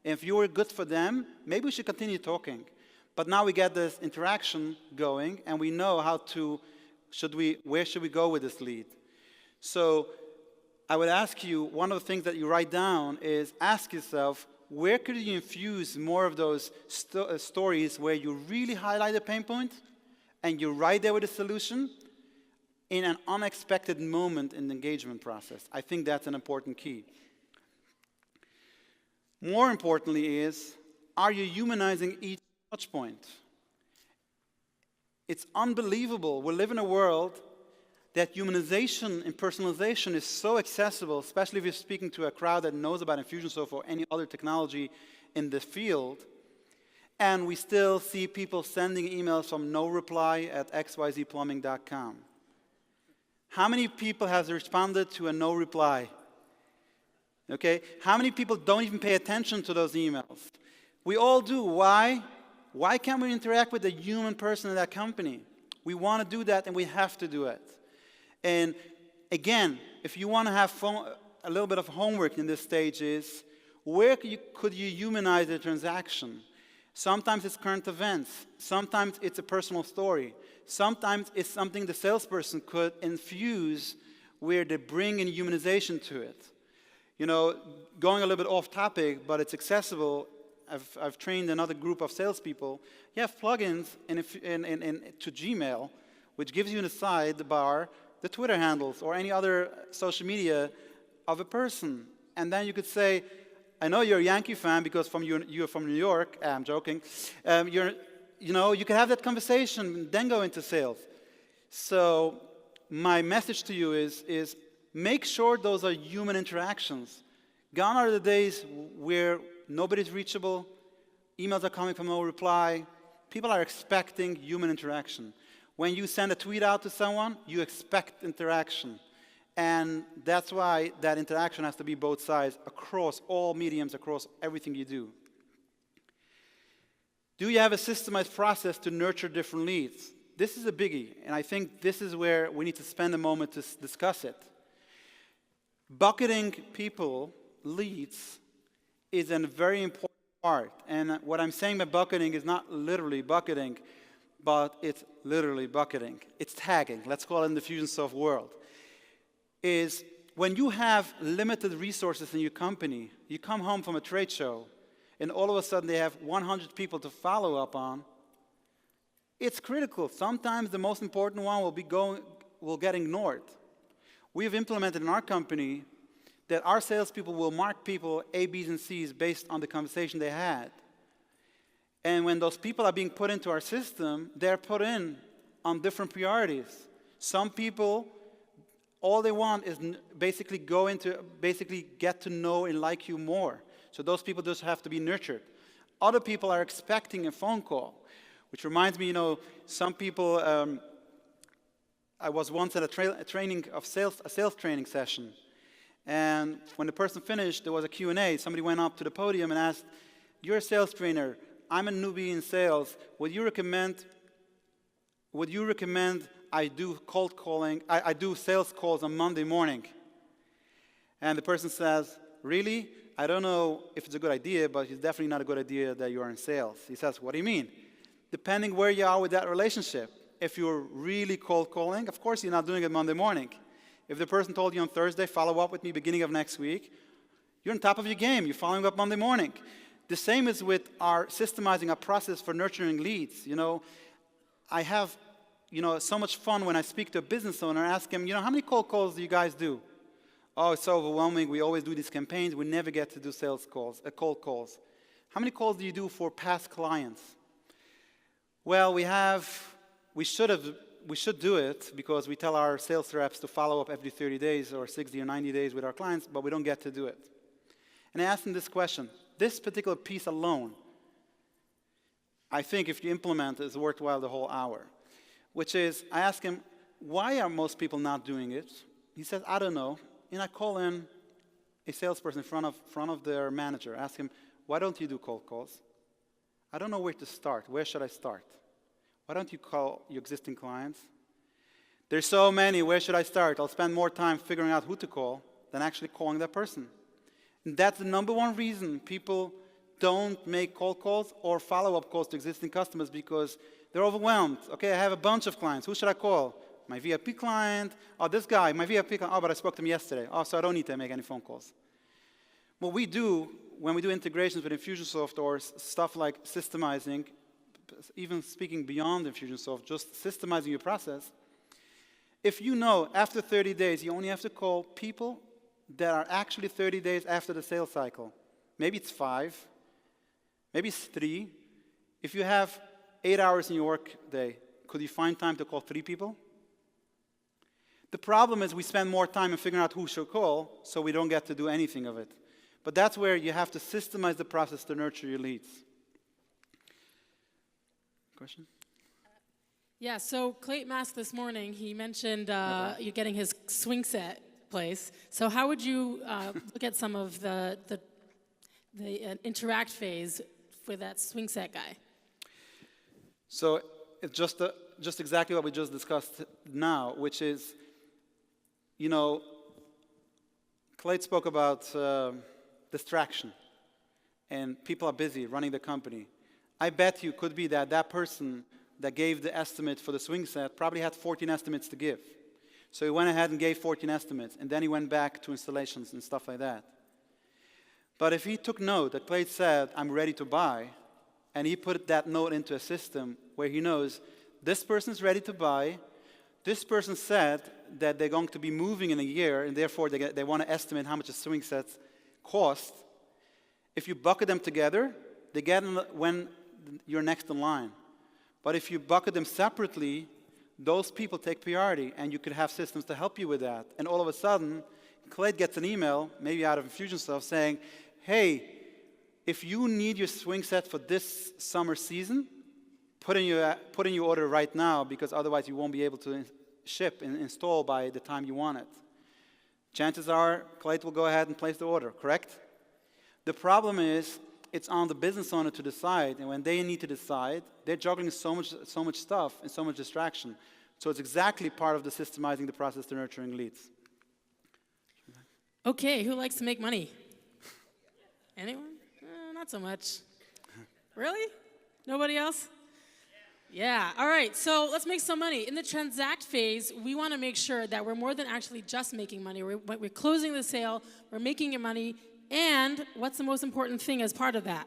If you were good for them, maybe we should continue talking. But now we get this interaction going, and we know where should we go with this lead. So I would ask you, one of the things that you write down is ask yourself, where could you infuse more of those stories where you really highlight the pain point, and you're right there with a solution in an unexpected moment in the engagement process. I think that's an important key. More importantly is, are you humanizing each touch point? It's unbelievable. We live in a world that humanization and personalization is so accessible, especially if you're speaking to a crowd that knows about Infusionsoft or any other technology in the field. And we still see people sending emails from noreply@xyzplumbing.com. How many people has responded to a no reply? Okay, how many people don't even pay attention to those emails? We all do. Why? Why can't we interact with the human person in that company? We want to do that, and we have to do it. And again, if you want to have a little bit of homework in this stage is, where could you humanize the transaction? Sometimes it's current events. Sometimes it's a personal story. Sometimes it's something the salesperson could infuse where they bring in humanization to it. You know, going a little bit off topic, but it's accessible. I've trained another group of salespeople. You have plugins to Gmail, which gives you in the sidebar the Twitter handles or any other social media of a person. And then you could say, I know you're a Yankee fan because you're from New York. I'm joking. You can have that conversation and then go into sales. So my message to you is make sure those are human interactions. Gone are the days where nobody's reachable, emails are coming from no reply. People are expecting human interaction. When you send a tweet out to someone, you expect interaction. And that's why that interaction has to be both sides, across all mediums, across everything you do. Do you have a systemized process to nurture different leads? This is a biggie, and I think this is where we need to spend a moment to discuss it. Bucketing people, leads, is a very important part. And what I'm saying by bucketing is not literally bucketing, but it's literally bucketing. It's tagging. Let's call it in the Fusionsoft world. Is when you have limited resources in your company, you come home from a trade show, and all of a sudden they have 100 people to follow up on, it's critical. Sometimes the most important one will get ignored. We have implemented in our company that our salespeople will mark people A, B's, and C's based on the conversation they had. And when those people are being put into our system, they're put in on different priorities. Some people, all they want is basically get to know and like you more. So those people just have to be nurtured. Other people are expecting a phone call, which reminds me, some people, I was once at a sales training session. And when the person finished, there was a Q&A. Somebody went up to the podium and asked, you're a sales trainer. I'm a newbie in sales. Would you recommend I do cold calling, I do sales calls on Monday morning? And the person says, really? I don't know if it's a good idea, but it's definitely not a good idea that you are in sales. He says, what do you mean? Depending where you are with that relationship. If you're really cold calling, of course you're not doing it Monday morning. If the person told you on Thursday, follow up with me beginning of next week, you're on top of your game. You're following up Monday morning. The same is with our systemizing our process for nurturing leads. I have so much fun when I speak to a business owner, ask him, how many cold calls do you guys do? Oh, it's so overwhelming. We always do these campaigns. We never get to do cold calls. How many calls do you do for past clients? Well, we should do it because we tell our sales reps to follow up every 30 days or 60 or 90 days with our clients, but we don't get to do it. And I asked him this question. This particular piece alone, I think if you implement it, is worthwhile the whole hour. Which is, I asked him, why are most people not doing it? He says, I don't know. And I call in a salesperson in front of their manager. Ask him, why don't you do cold calls? I don't know where to start. Where should I start? Why don't you call your existing clients? There's so many. Where should I start? I'll spend more time figuring out who to call than actually calling that person. And that's the number one reason people don't make cold calls or follow-up calls to existing customers, because they're overwhelmed. Okay, I have a bunch of clients. Who should I call? My VIP client? Oh, this guy, my VIP client. Oh, but I spoke to him yesterday. Oh, so I don't need to make any phone calls. What we do when we do integrations with Infusionsoft or stuff like systemizing, even speaking beyond Infusionsoft, just systemizing your process, if you know after 30 days you only have to call people that are actually 30 days after the sales cycle, maybe it's 5, maybe it's 3. If you have 8 hours in your work day, could you find time to call 3 people? The problem is we spend more time in figuring out who should call, so we don't get to do anything of it. But that's where you have to systemize the process to nurture your leads. Question? Yeah, so Clayton Mask this morning, he mentioned you're getting his swing set place. So how would you look at some of the interact phase for that swing set guy? So it's just exactly what we just discussed now, which is, Clayton spoke about distraction, and people are busy running the company. I bet you could be that person that gave the estimate for the swing set probably had 14 estimates to give. So he went ahead and gave 14 estimates, and then he went back to installations and stuff like that. But if he took note that Clayton said, I'm ready to buy, and he put that note into a system where he knows this person's ready to buy, this person said that they're going to be moving in a year, and therefore they want to estimate how much a swing set cost, if you bucket them together, they get when you're next in line. But if you bucket them separately, those people take priority, and you could have systems to help you with that. And all of a sudden, Clade gets an email, maybe out of Infusionsoft, saying, hey, if you need your swing set for this summer season, put in your order right now, because otherwise you won't be able to ship and install by the time you want it. Chances are, Clade will go ahead and place the order, correct? The problem is, it's on the business owner to decide, and when they need to decide, they're juggling so much stuff and so much distraction. So it's exactly part of the systemizing the process to nurturing leads. Okay, who likes to make money? Anyone? Not so much. Really? Nobody else? Yeah, all right, so let's make some money. In the transact phase, we want to make sure that we're more than actually just making money. We're closing the sale, we're making your money, and what's the most important thing as part of that?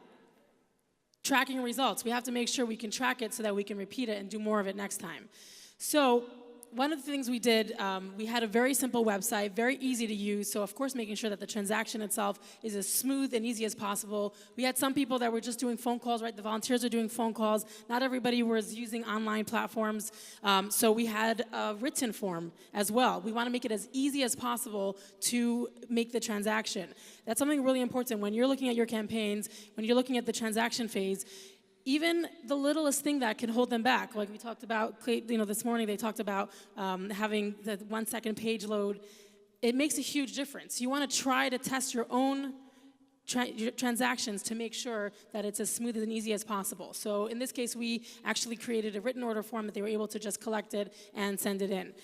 Tracking results. We have to make sure we can track it so that we can repeat it and do more of it next time. So one of the things we did, we had a very simple website, very easy to use, so of course making sure that the transaction itself is as smooth and easy as possible. We had some people that were just doing phone calls, right? The volunteers are doing phone calls. Not everybody was using online platforms, so we had a written form as well. We want to make it as easy as possible to make the transaction. That's something really important when you're looking at your campaigns, when you're looking at the transaction phase. Even the littlest thing that can hold them back, like we talked about, this morning they talked about having the 1 second page load. It makes a huge difference. You want to try to test your own transactions to make sure that it's as smooth and easy as possible. So in this case, we actually created a written order form that they were able to just collect it and send it in.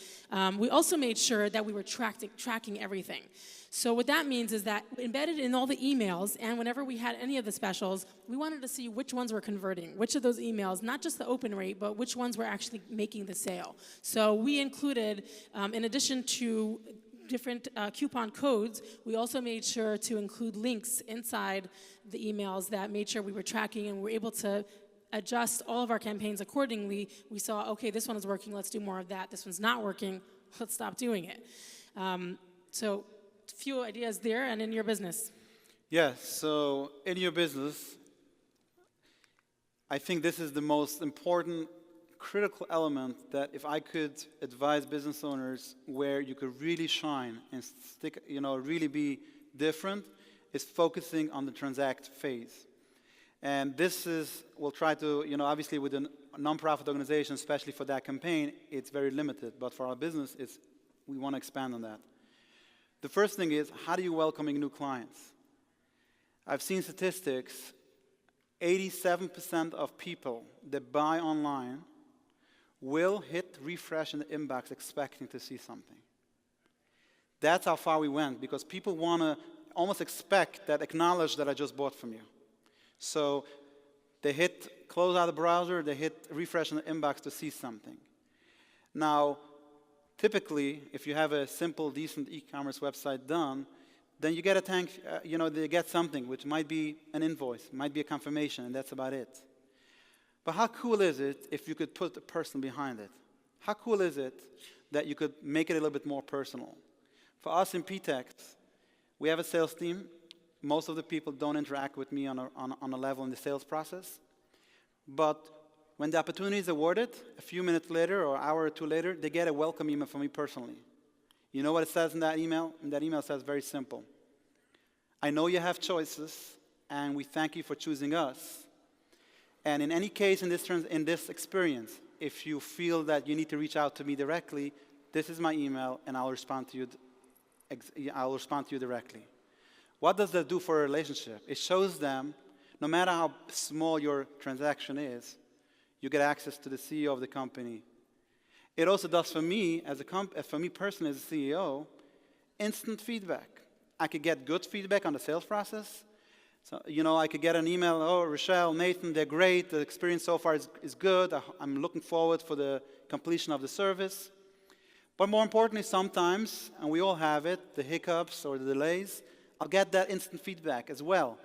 We also made sure that we were tracking everything. So what that means is that embedded in all the emails, and whenever we had any of the specials, we wanted to see which ones were converting, which of those emails, not just the open rate, but which ones were actually making the sale. So we included, in addition to different coupon codes, we also made sure to include links inside the emails that made sure we were tracking and we were able to adjust all of our campaigns accordingly. We saw, okay, this one is working, let's do more of that. This one's not working, let's stop doing it. So a few ideas there, and in your business. Yes, so in your business, I think this is the most important critical element that if I could advise business owners where you could really shine and stick, really be different, is focusing on the transact phase. And this is, we'll try to, obviously with a nonprofit organization, especially for that campaign, it's very limited. But for our business, we want to expand on that. The first thing is, how do you welcoming new clients? I've seen statistics, 87% of people that buy online will hit refresh in the inbox expecting to see something. That's how far we went, because people want to almost expect that, acknowledge that I just bought from you. So they hit close out the browser, they hit refresh in the inbox to see something. Now, typically, if you have a simple, decent e-commerce website done, then you get they get something, which might be an invoice, might be a confirmation, and that's about it. But how cool is it if you could put a person behind it? How cool is it that you could make it a little bit more personal? For us in PTEX, we have a sales team. Most of the people don't interact with me on a level in the sales process. But when the opportunity is awarded, a few minutes later or an hour or two later, they get a welcome email from me personally. You know what it says in that email? And that email says very simple. I know you have choices, and we thank you for choosing us. And in any case in this experience, if you feel that you need to reach out to me directly, this is my email, and I'll respond to you directly. What does that do for a relationship? It shows them, no matter how small your transaction is, you get access to the CEO of the company. It also does for me, for me personally as a CEO, instant feedback. I could get good feedback on the sales process. So, I could get an email, oh, Rochelle, Nathan, they're great. The experience so far is good. I'm looking forward for the completion of the service. But more importantly, sometimes, and we all have it, the hiccups or the delays, I'll get that instant feedback as well.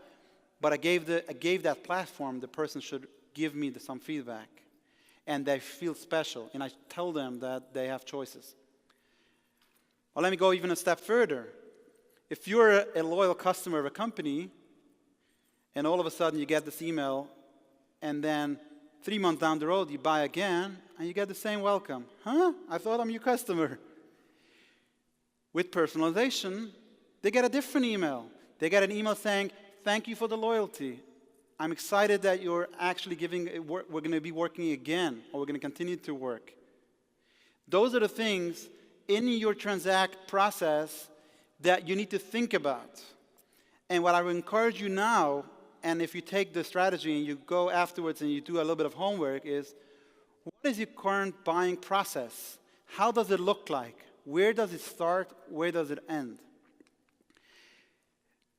But I gave that platform, the person should give me some feedback. And they feel special, and I tell them that they have choices. Well, let me go even a step further. If you're a loyal customer of a company, and all of a sudden you get this email, and then 3 months down the road you buy again, and you get the same welcome. Huh? I thought I'm your customer. With personalization, they get a different email. They get an email saying, thank you for the loyalty. I'm excited that you're actually we're going to be working again, or we're going to continue to work. Those are the things in your transact process that you need to think about. And what I would encourage you now, and if you take the strategy and you go afterwards and you do a little bit of homework, is what is your current buying process? How does it look like? Where does it start? Where does it end?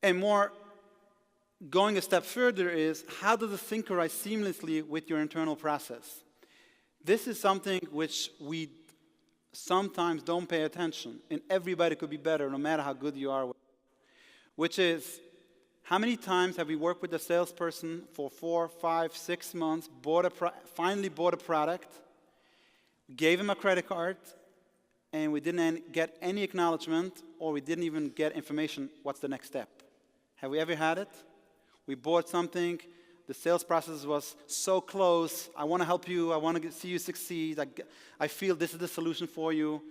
And more, going a step further is, how does it synchronize seamlessly with your internal process? This is something which we sometimes don't pay attention, and everybody could be better no matter how good you are with it. Which is, how many times have we worked with a salesperson for 4, 5, 6 months, finally bought a product, gave him a credit card, and we didn't get any acknowledgement, or we didn't even get information, what's the next step? Have we ever had it? We bought something, the sales process was so close, I want to help you, I want to see you succeed, I feel this is the solution for you,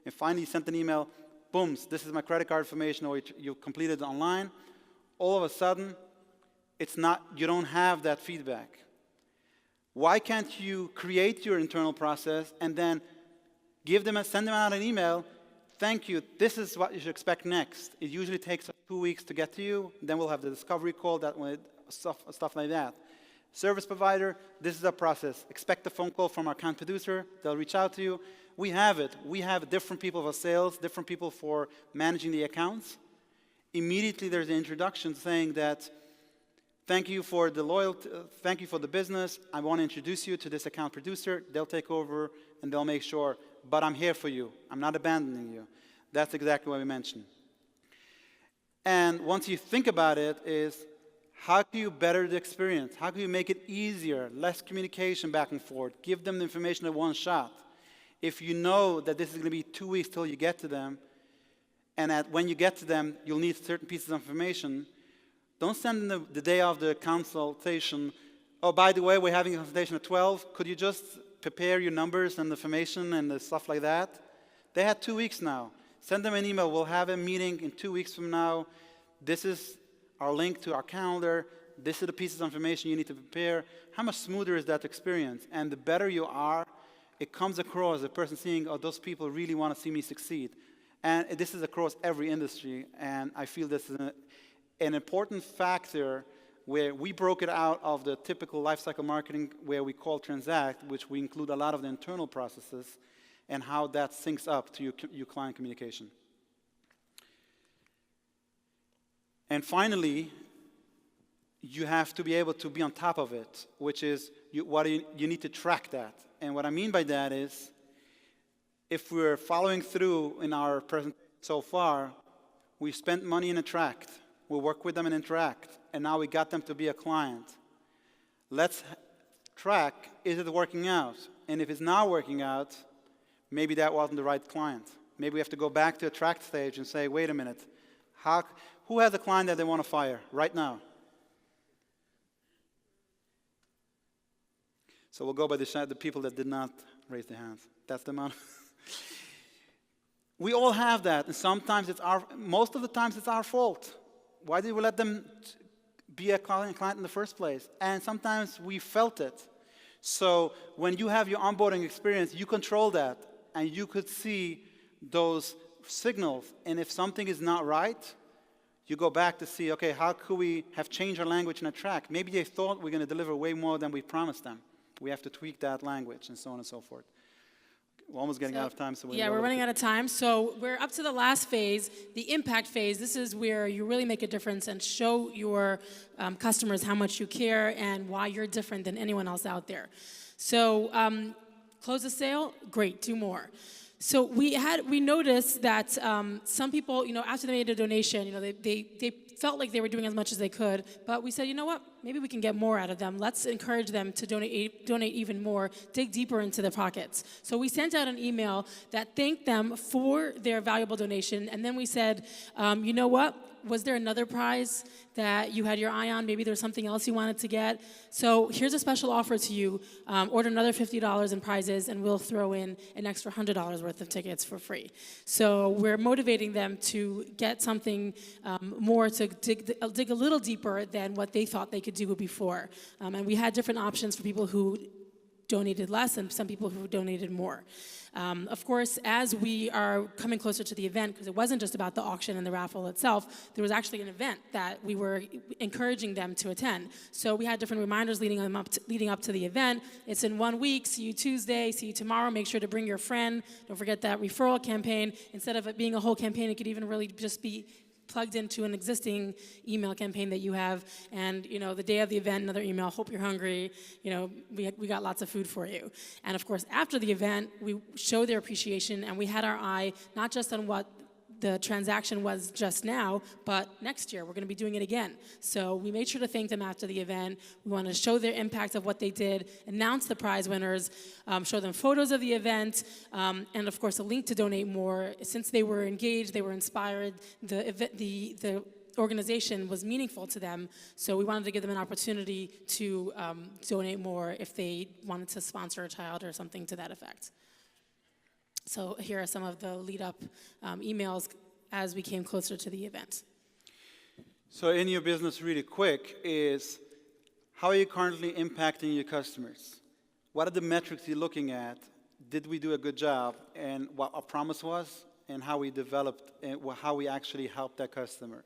and finally you sent an email, boom, this is my credit card information, or you completed it online. All of a sudden, you don't have that feedback. Why can't you create your internal process and then send them out an email, thank you, this is what you should expect next. It usually takes 2 weeks to get to you, then we'll have the discovery call, stuff like that. Service provider, this is our process. Expect a phone call from our account producer, they'll reach out to you. We have it. We have different people for sales, different people for managing the accounts. Immediately there's an introduction saying that, thank you for the loyalty, thank you for the business, I want to introduce you to this account producer, they'll take over and they'll make sure, but I'm here for you, I'm not abandoning you. That's exactly what we mentioned. And once you think about it is, how can you better the experience? How can you make it easier, less communication back and forth, give them the information at one shot? If you know that this is going to be 2 weeks till you get to them, and when you get to them, you'll need certain pieces of information, don't send them the day of the consultation, oh, by the way, we're having a consultation at 12, could you just prepare your numbers and information and the stuff like that? They had 2 weeks now. Send them an email, we'll have a meeting in 2 weeks from now, this is our link to our calendar, this is the pieces of information you need to prepare. How much smoother is that experience? And the better you are, it comes across as a person seeing, oh, those people really want to see me succeed. And this is across every industry, and I feel this is an important factor where we broke it out of the typical lifecycle marketing where we call transact, which we include a lot of the internal processes, and how that syncs up to your client communication. And finally, you have to be able to be on top of it, which is you need to track that. And what I mean by that is, if we're following through in our presentation so far, we spent money in Attract, we work with them in Interact, and now we got them to be a client. Let's track, is it working out? And if it's not working out, maybe that wasn't the right client. Maybe we have to go back to Attract stage and say, wait a minute, who has a client that they want to fire right now? So we'll go by the people that did not raise their hands. That's the amount. We all have that, and sometimes most of the times it's our fault. Why did we let them be a client in the first place? And sometimes we felt it. So when you have your onboarding experience, you control that, and you could see those signals. And if something is not right, you go back to see, okay, how could we have changed our language in Attract? Maybe they thought we're going to deliver way more than we promised them. We have to tweak that language, and so on and so forth. We're almost getting out of time. We're running out of time. So we're up to the last phase, the impact phase. This is where you really make a difference and show your customers how much you care and why you're different than anyone else out there. So close the sale, great, 2 more. So we noticed that some people, after they made a donation, they felt like they were doing as much as they could, but we said, you know what? maybe we can get more out of them. Let's encourage them to donate even more, dig deeper into their pockets. So we sent out an email that thanked them for their valuable donation, and then we said, you know what? Was there another prize that you had your eye on? Maybe there's something else you wanted to get. So here's a special offer to you. Order another $50 in prizes, and we'll throw in an extra $100 worth of tickets for free. So we're motivating them to get something more, to dig a little deeper than what they thought they could do before. And we had different options for people who donated less and some people who donated more. Of course, as we are coming closer to the event, because it wasn't just about the auction and the raffle itself, there was actually an event that we were encouraging them to attend. So we had different reminders leading up to the event. It's in 1 week. See you Tuesday. See you tomorrow. Make sure to bring your friend. Don't forget that referral campaign. Instead of it being a whole campaign, it could even really just be plugged into an existing email campaign that you have, and the day of the event, another email, hope you're hungry, we got lots of food for you. And of course, after the event, we show their appreciation, and we had our eye not just on what the transaction was just now, but next year we're going to be doing it again. So we made sure to thank them after the event. We want to show their impact of what they did, announce the prize winners, show them photos of the event, and of course a link to donate more. Since they were engaged, they were inspired, the organization was meaningful to them, so we wanted to give them an opportunity to donate more if they wanted to sponsor a child or something to that effect. So here are some of the lead-up emails as we came closer to the event. So in your business, really quick, is how are you currently impacting your customers? What are the metrics you're looking at? Did we do a good job? And what our promise was, and how we developed, and how we actually helped that customer.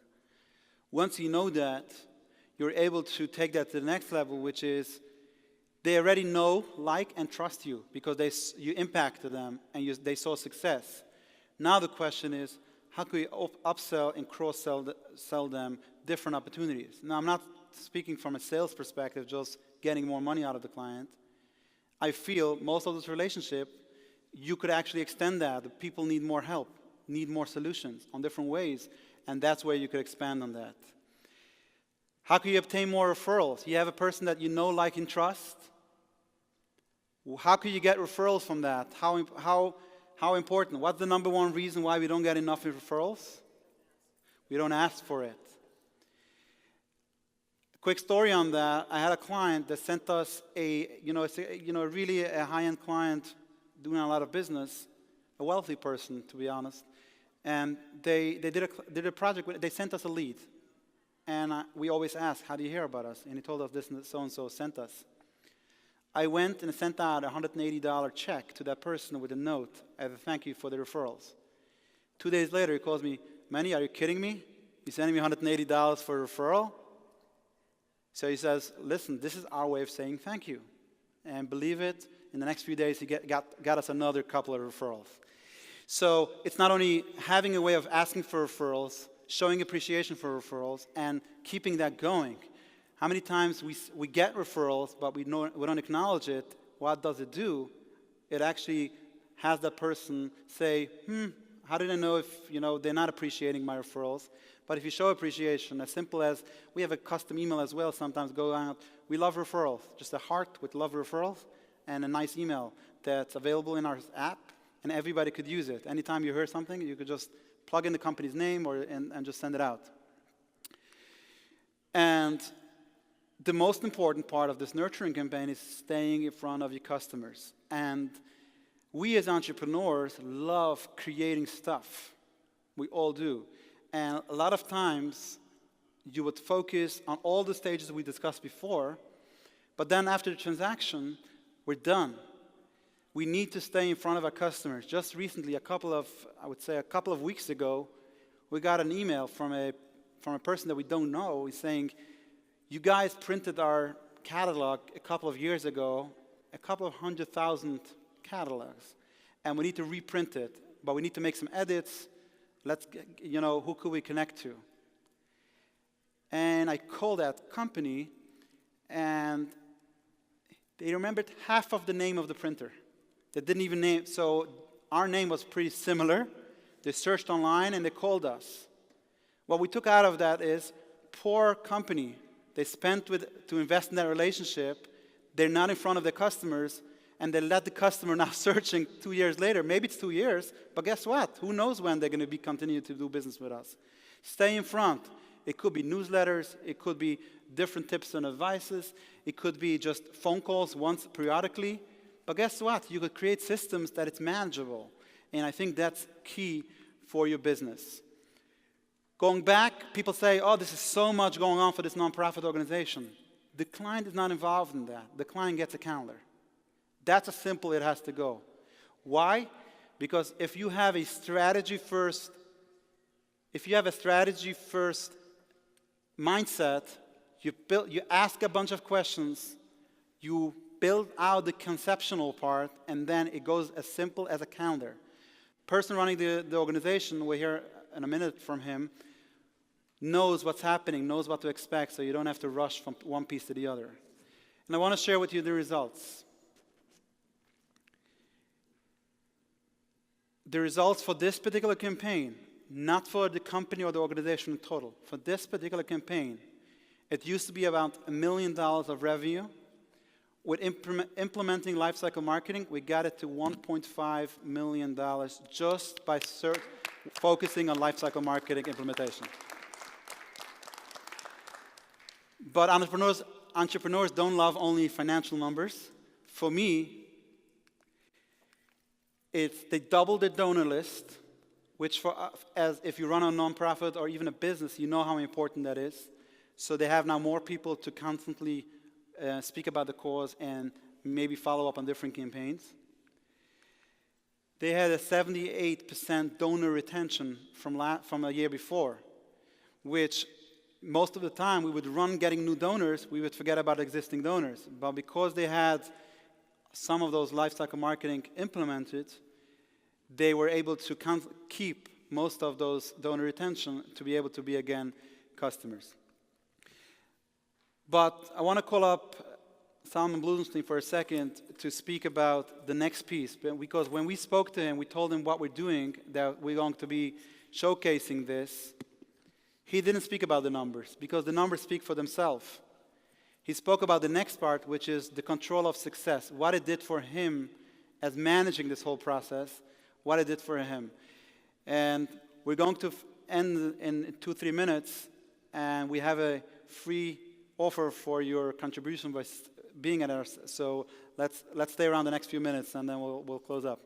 Once you know that, you're able to take that to the next level, which is they already know, like, and trust you because you impacted them and they saw success. Now the question is, how can we upsell and cross-sell them different opportunities? Now, I'm not speaking from a sales perspective, just getting more money out of the client. I feel most of this relationship, you could actually extend that. The people need more help, need more solutions on different ways, and that's where you could expand on that. How can you obtain more referrals? You have a person that you know, like, and trust. How can you get referrals from that? How important? What's the number one reason why we don't get enough referrals? We don't ask for it. Quick story on that. I had a client that sent us really a high-end client doing a lot of business, a wealthy person, to be honest. And they did a project. They sent us a lead. And we always ask, how do you hear about us? And he told us this and so-and-so sent us. I went and sent out a $180 check to that person with a note as a thank you for the referrals. 2 days later, he calls me, Meny, are you kidding me? You're sending me $180 for a referral? So he says, listen, this is our way of saying thank you. And believe it, in the next few days, he got us another couple of referrals. So it's not only having a way of asking for referrals, showing appreciation for referrals, and keeping that going. How many times we get referrals, but we don't acknowledge it? What does it do? It actually has that person say, how did I know if they're not appreciating my referrals? But if you show appreciation, as simple as we have a custom email as well, sometimes go out, we love referrals, just a heart with love referrals, and a nice email that's available in our app, and everybody could use it. Anytime you hear something, you could just plug in the company's name and just send it out. And the most important part of this nurturing campaign is staying in front of your customers. And we as entrepreneurs love creating stuff. We all do. And a lot of times, you would focus on all the stages we discussed before, but then after the transaction, we're done. We need to stay in front of our customers. Just recently, a couple of weeks ago, we got an email from a person that we don't know. He's saying, you guys printed our catalog a couple of years ago, a couple of 100,000 catalogs, and we need to reprint it, but we need to make some edits. Who could we connect to? And I called that company, and they remembered half of the name of the printer. They didn't even name, so our name was pretty similar. They searched online and they called us. What we took out of that is, poor company, they spent to invest in that relationship, they're not in front of their customers, and they let the customer now searching 2 years later. Maybe it's 2 years, but guess what? Who knows when they're going to be continue to do business with us. Stay in front. It could be newsletters. It could be different tips and advices. It could be just phone calls once periodically. But guess what? You could create systems that it's manageable. And I think that's key for your business. Going back, people say, oh, this is so much going on for this nonprofit organization. The client is not involved in that. The client gets a calendar. That's as simple it has to go. Why? Because if you have a strategy first mindset, you ask a bunch of questions, you build out the conceptual part, and then it goes as simple as a calendar. Person running the organization, we'll hear in a minute from him, knows what's happening, knows what to expect, so you don't have to rush from one piece to the other. And I want to share with you the results. The results for this particular campaign, not for the company or the organization in total, for this particular campaign, it used to be about $1 million of revenue. With implementing lifecycle marketing, we got it to $1.5 million just by focusing on lifecycle marketing implementation. But entrepreneurs don't love only financial numbers. For me, they doubled their donor list, which as if you run a nonprofit or even a business, you know how important that is. So they have now more people to constantly speak about the cause and maybe follow up on different campaigns. They had a 78% donor retention from a year before, which most of the time we would run getting new donors, we would forget about existing donors. But because they had some of those lifecycle marketing implemented, they were able to keep most of those donor retention to be able to be, again, customers. But I want to call up Salman Blumenstein for a second to speak about the next piece. Because when we spoke to him, we told him what we're doing, that we're going to be showcasing this. He didn't speak about the numbers, because the numbers speak for themselves. He spoke about the next part, which is the control of success, what it did for him as managing this whole process, what it did for him. And we're going to end in 2-3 minutes, and we have a free offer for your contribution by being at ours. So let's stay around the next few minutes, and then we'll close up.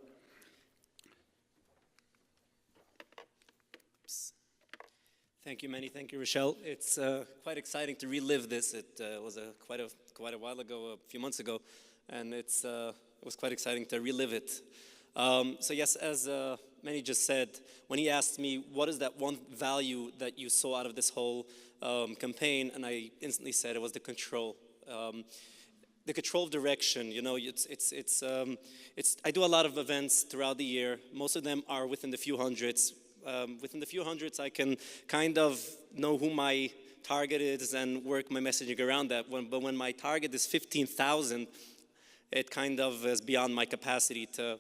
Thank you, Meny. Thank you, Rochelle. It's quite exciting to relive this. It was quite a while ago, a few months ago, and it was quite exciting to relive it. So yes, as Meny just said, when he asked me, what is that one value that you saw out of this whole campaign, and I instantly said it was the control. The control of direction. You know, I do a lot of events throughout the year. Most of them are within the few hundreds. Within the few hundreds, I can kind of know who my target is and work my messaging around that. But when my target is 15,000, it kind of is beyond my capacity to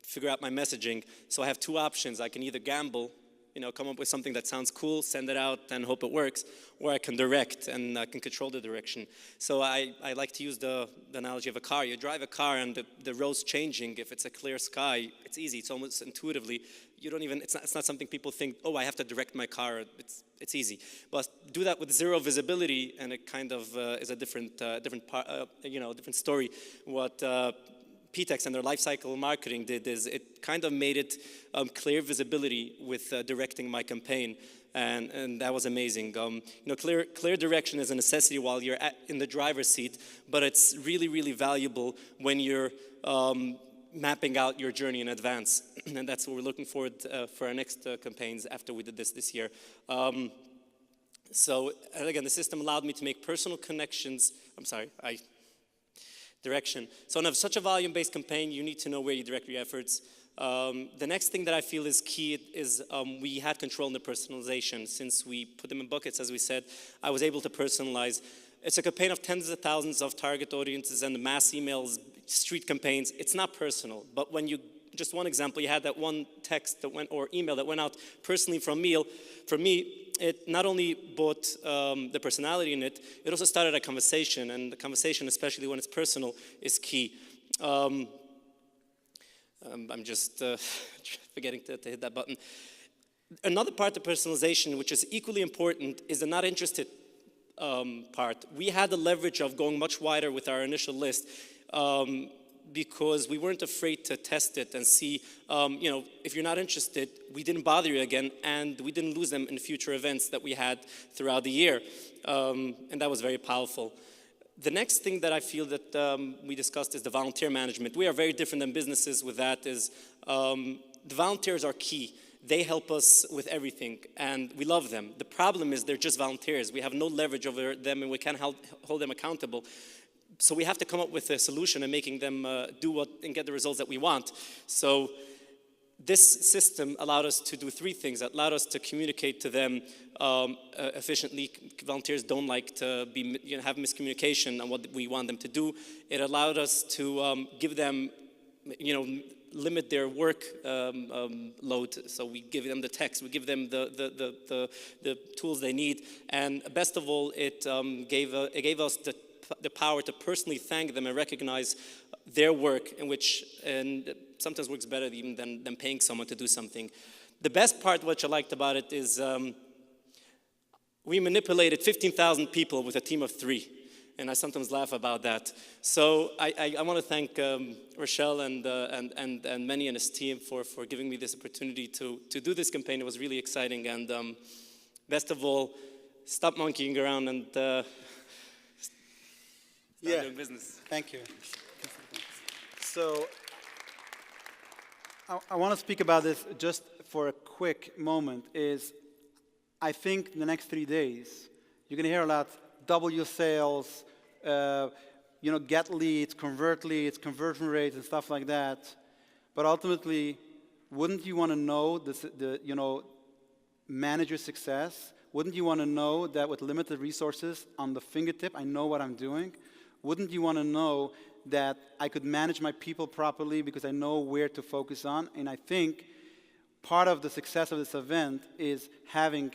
figure out my messaging. So I have two options. I can either gamble, you know, come up with something that sounds cool, send it out, and hope it works, or I can direct and I can control the direction. So I like to use the analogy of a car. You drive a car and the road's changing. If it's a clear sky, it's easy. It's almost intuitively. You don't even. It's not something people think. Oh, I have to direct my car. It's easy. But do that with zero visibility, and it kind of is a different story. What PTEX and their lifecycle marketing did is it kind of made it clear visibility with directing my campaign, and that was amazing. Clear direction is a necessity while you're in the driver's seat, but it's really, really valuable when you're mapping out your journey in advance, and that's what we're looking forward for our next campaigns after we did this year. So again, the system allowed me to make personal connections. Direction. So on such a volume-based campaign, you need to know where you direct your efforts. The next thing that I feel is key is we had control in the personalization. Since we put them in buckets, as we said, I was able to personalize. It's a campaign of tens of thousands of target audiences and mass emails, street campaigns. It's not personal, but when you just one example, you had that one text that went, or email that went out personally from me. For me, it not only brought the personality in it, it also started a conversation, and the conversation, especially when it's personal, is key. I'm just forgetting to hit that button. Another part of personalization, which is equally important, is the not interested part. We had the leverage of going much wider with our initial list because we weren't afraid to test it and see, if you're not interested, we didn't bother you again, and we didn't lose them in future events that we had throughout the year. And that was very powerful. The next thing that I feel that we discussed is the volunteer management. We are very different than businesses with that. The volunteers are key. They help us with everything, and we love them. The problem is they're just volunteers. We have no leverage over them, and we can't hold them accountable. So we have to come up with a solution and making them do and get the results that we want. So this system allowed us to do three things. It allowed us to communicate to them efficiently. Volunteers don't like to have miscommunication on what we want them to do. It allowed us to give them, limit their work load. So we give them the text, we give them the tools they need, and best of all, it gave us the power to personally thank them and recognize their work, and sometimes works better even than paying someone to do something. The best part, which I liked about it, is we manipulated 15,000 people with a team of 3. And I sometimes laugh about that. So I want to thank Rochelle and Meny and his team for giving me this opportunity to do this campaign. It was really exciting. And best of all, stop monkeying around and start doing business. Thank you. So I want to speak about this just for a quick moment. I think in the next 3 days, you're going to hear a lot. Double your sales, get leads, convert leads, conversion rates, and stuff like that. But ultimately, wouldn't you want to know manage your success? Wouldn't you want to know that with limited resources on the fingertip, I know what I'm doing? Wouldn't you want to know that I could manage my people properly because I know where to focus on? And I think part of the success of this event is having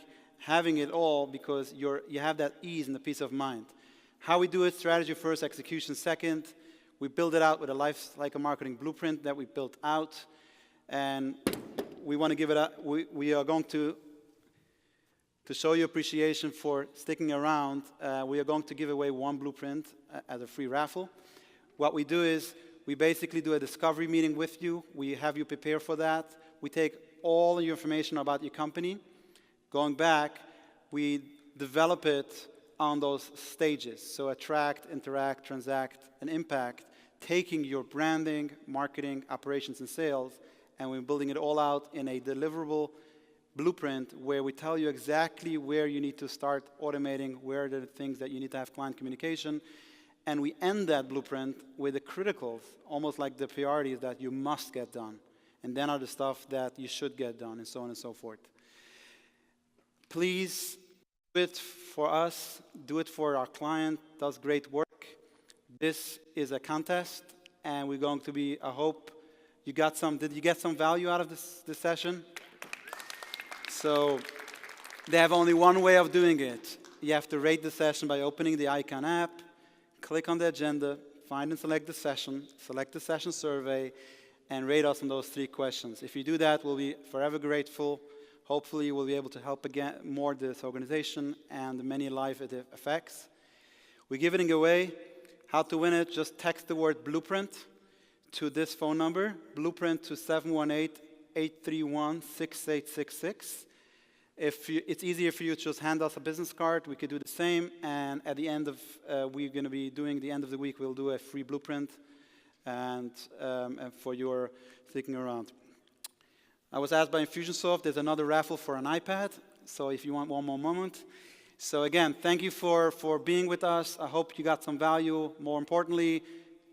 it all, because you have that ease and the peace of mind. How we do it: strategy first, execution second. We build it out with a life cycle marketing blueprint that we built out, and we want to give it up. We are going to show you appreciation for sticking around. We are going to give away one blueprint as a free raffle. What we do is we basically do a discovery meeting with you. We have you prepare for that. We take all your information about your company. Going back, we develop it on those stages. So attract, interact, transact, and impact, taking your branding, marketing, operations, and sales, and we're building it all out in a deliverable blueprint where we tell you exactly where you need to start automating, where are the things that you need to have client communication, and we end that blueprint with the criticals, almost like the priorities that you must get done, and then are the stuff that you should get done, and so on and so forth. Please do it for us, do it for our client, does great work. This is a contest, and we're going to be, I hope you got did you get some value out of this session? So they have only one way of doing it. You have to rate the session by opening the Icon app, click on the agenda, find and select the session survey, and rate us on those 3 questions. If you do that, we'll be forever grateful. Hopefully, we'll be able to help again more this organization and the many life it affects. We're giving it away. How to win it? Just text the word blueprint to this phone number, blueprint to 718-831-6866. It's easier for you to just hand us a business card, we could do the same. And at the end of, we're going to be doing the end of the week, we'll do a free blueprint and for your sticking around. I was asked by Infusionsoft, there's another raffle for an iPad, so if you want one more moment. So again, thank you for being with us. I hope you got some value. More importantly,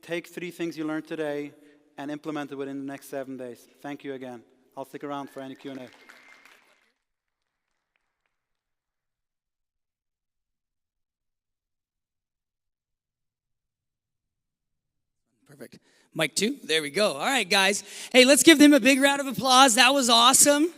take 3 things you learned today and implement it within the next 7 days. Thank you again. I'll stick around for any Q&A. Perfect. Perfect. Mic 2, there we go. All right, guys. Hey, let's give them a big round of applause. That was awesome.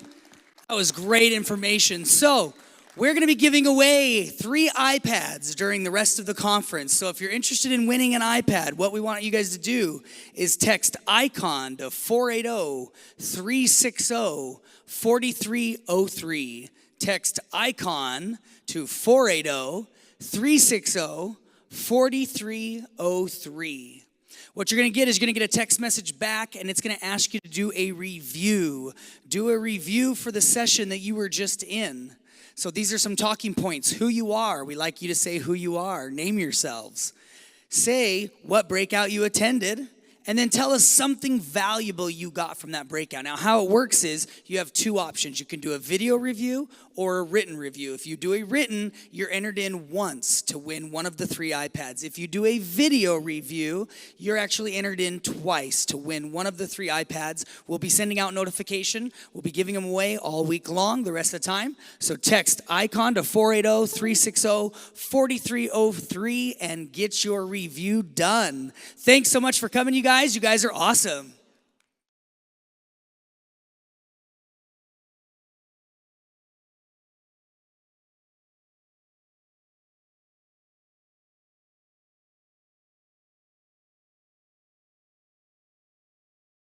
That was great information. So, we're going to be giving away 3 iPads during the rest of the conference. So if you're interested in winning an iPad, what we want you guys to do is text ICON to 480-360-4303. Text ICON to 480-360-4303. What you're going to get is you're going to get a text message back, and it's going to ask you to do a review. Do a review for the session that you were just in. So these are some talking points. Who you are. We like you to say who you are. Name yourselves. Say what breakout you attended, and then tell us something valuable you got from that breakout. Now, how it works is you have 2 options. You can do a video review or a written review. If you do a written, you're entered in once to win one of the 3 iPads. If you do a video review, you're actually entered in twice to win one of the 3 iPads. We'll be sending out notification. We'll be giving them away all week long, the rest of the time. So text ICON to 480-360-4303 and get your review done. Thanks so much for coming, you guys. You guys are awesome.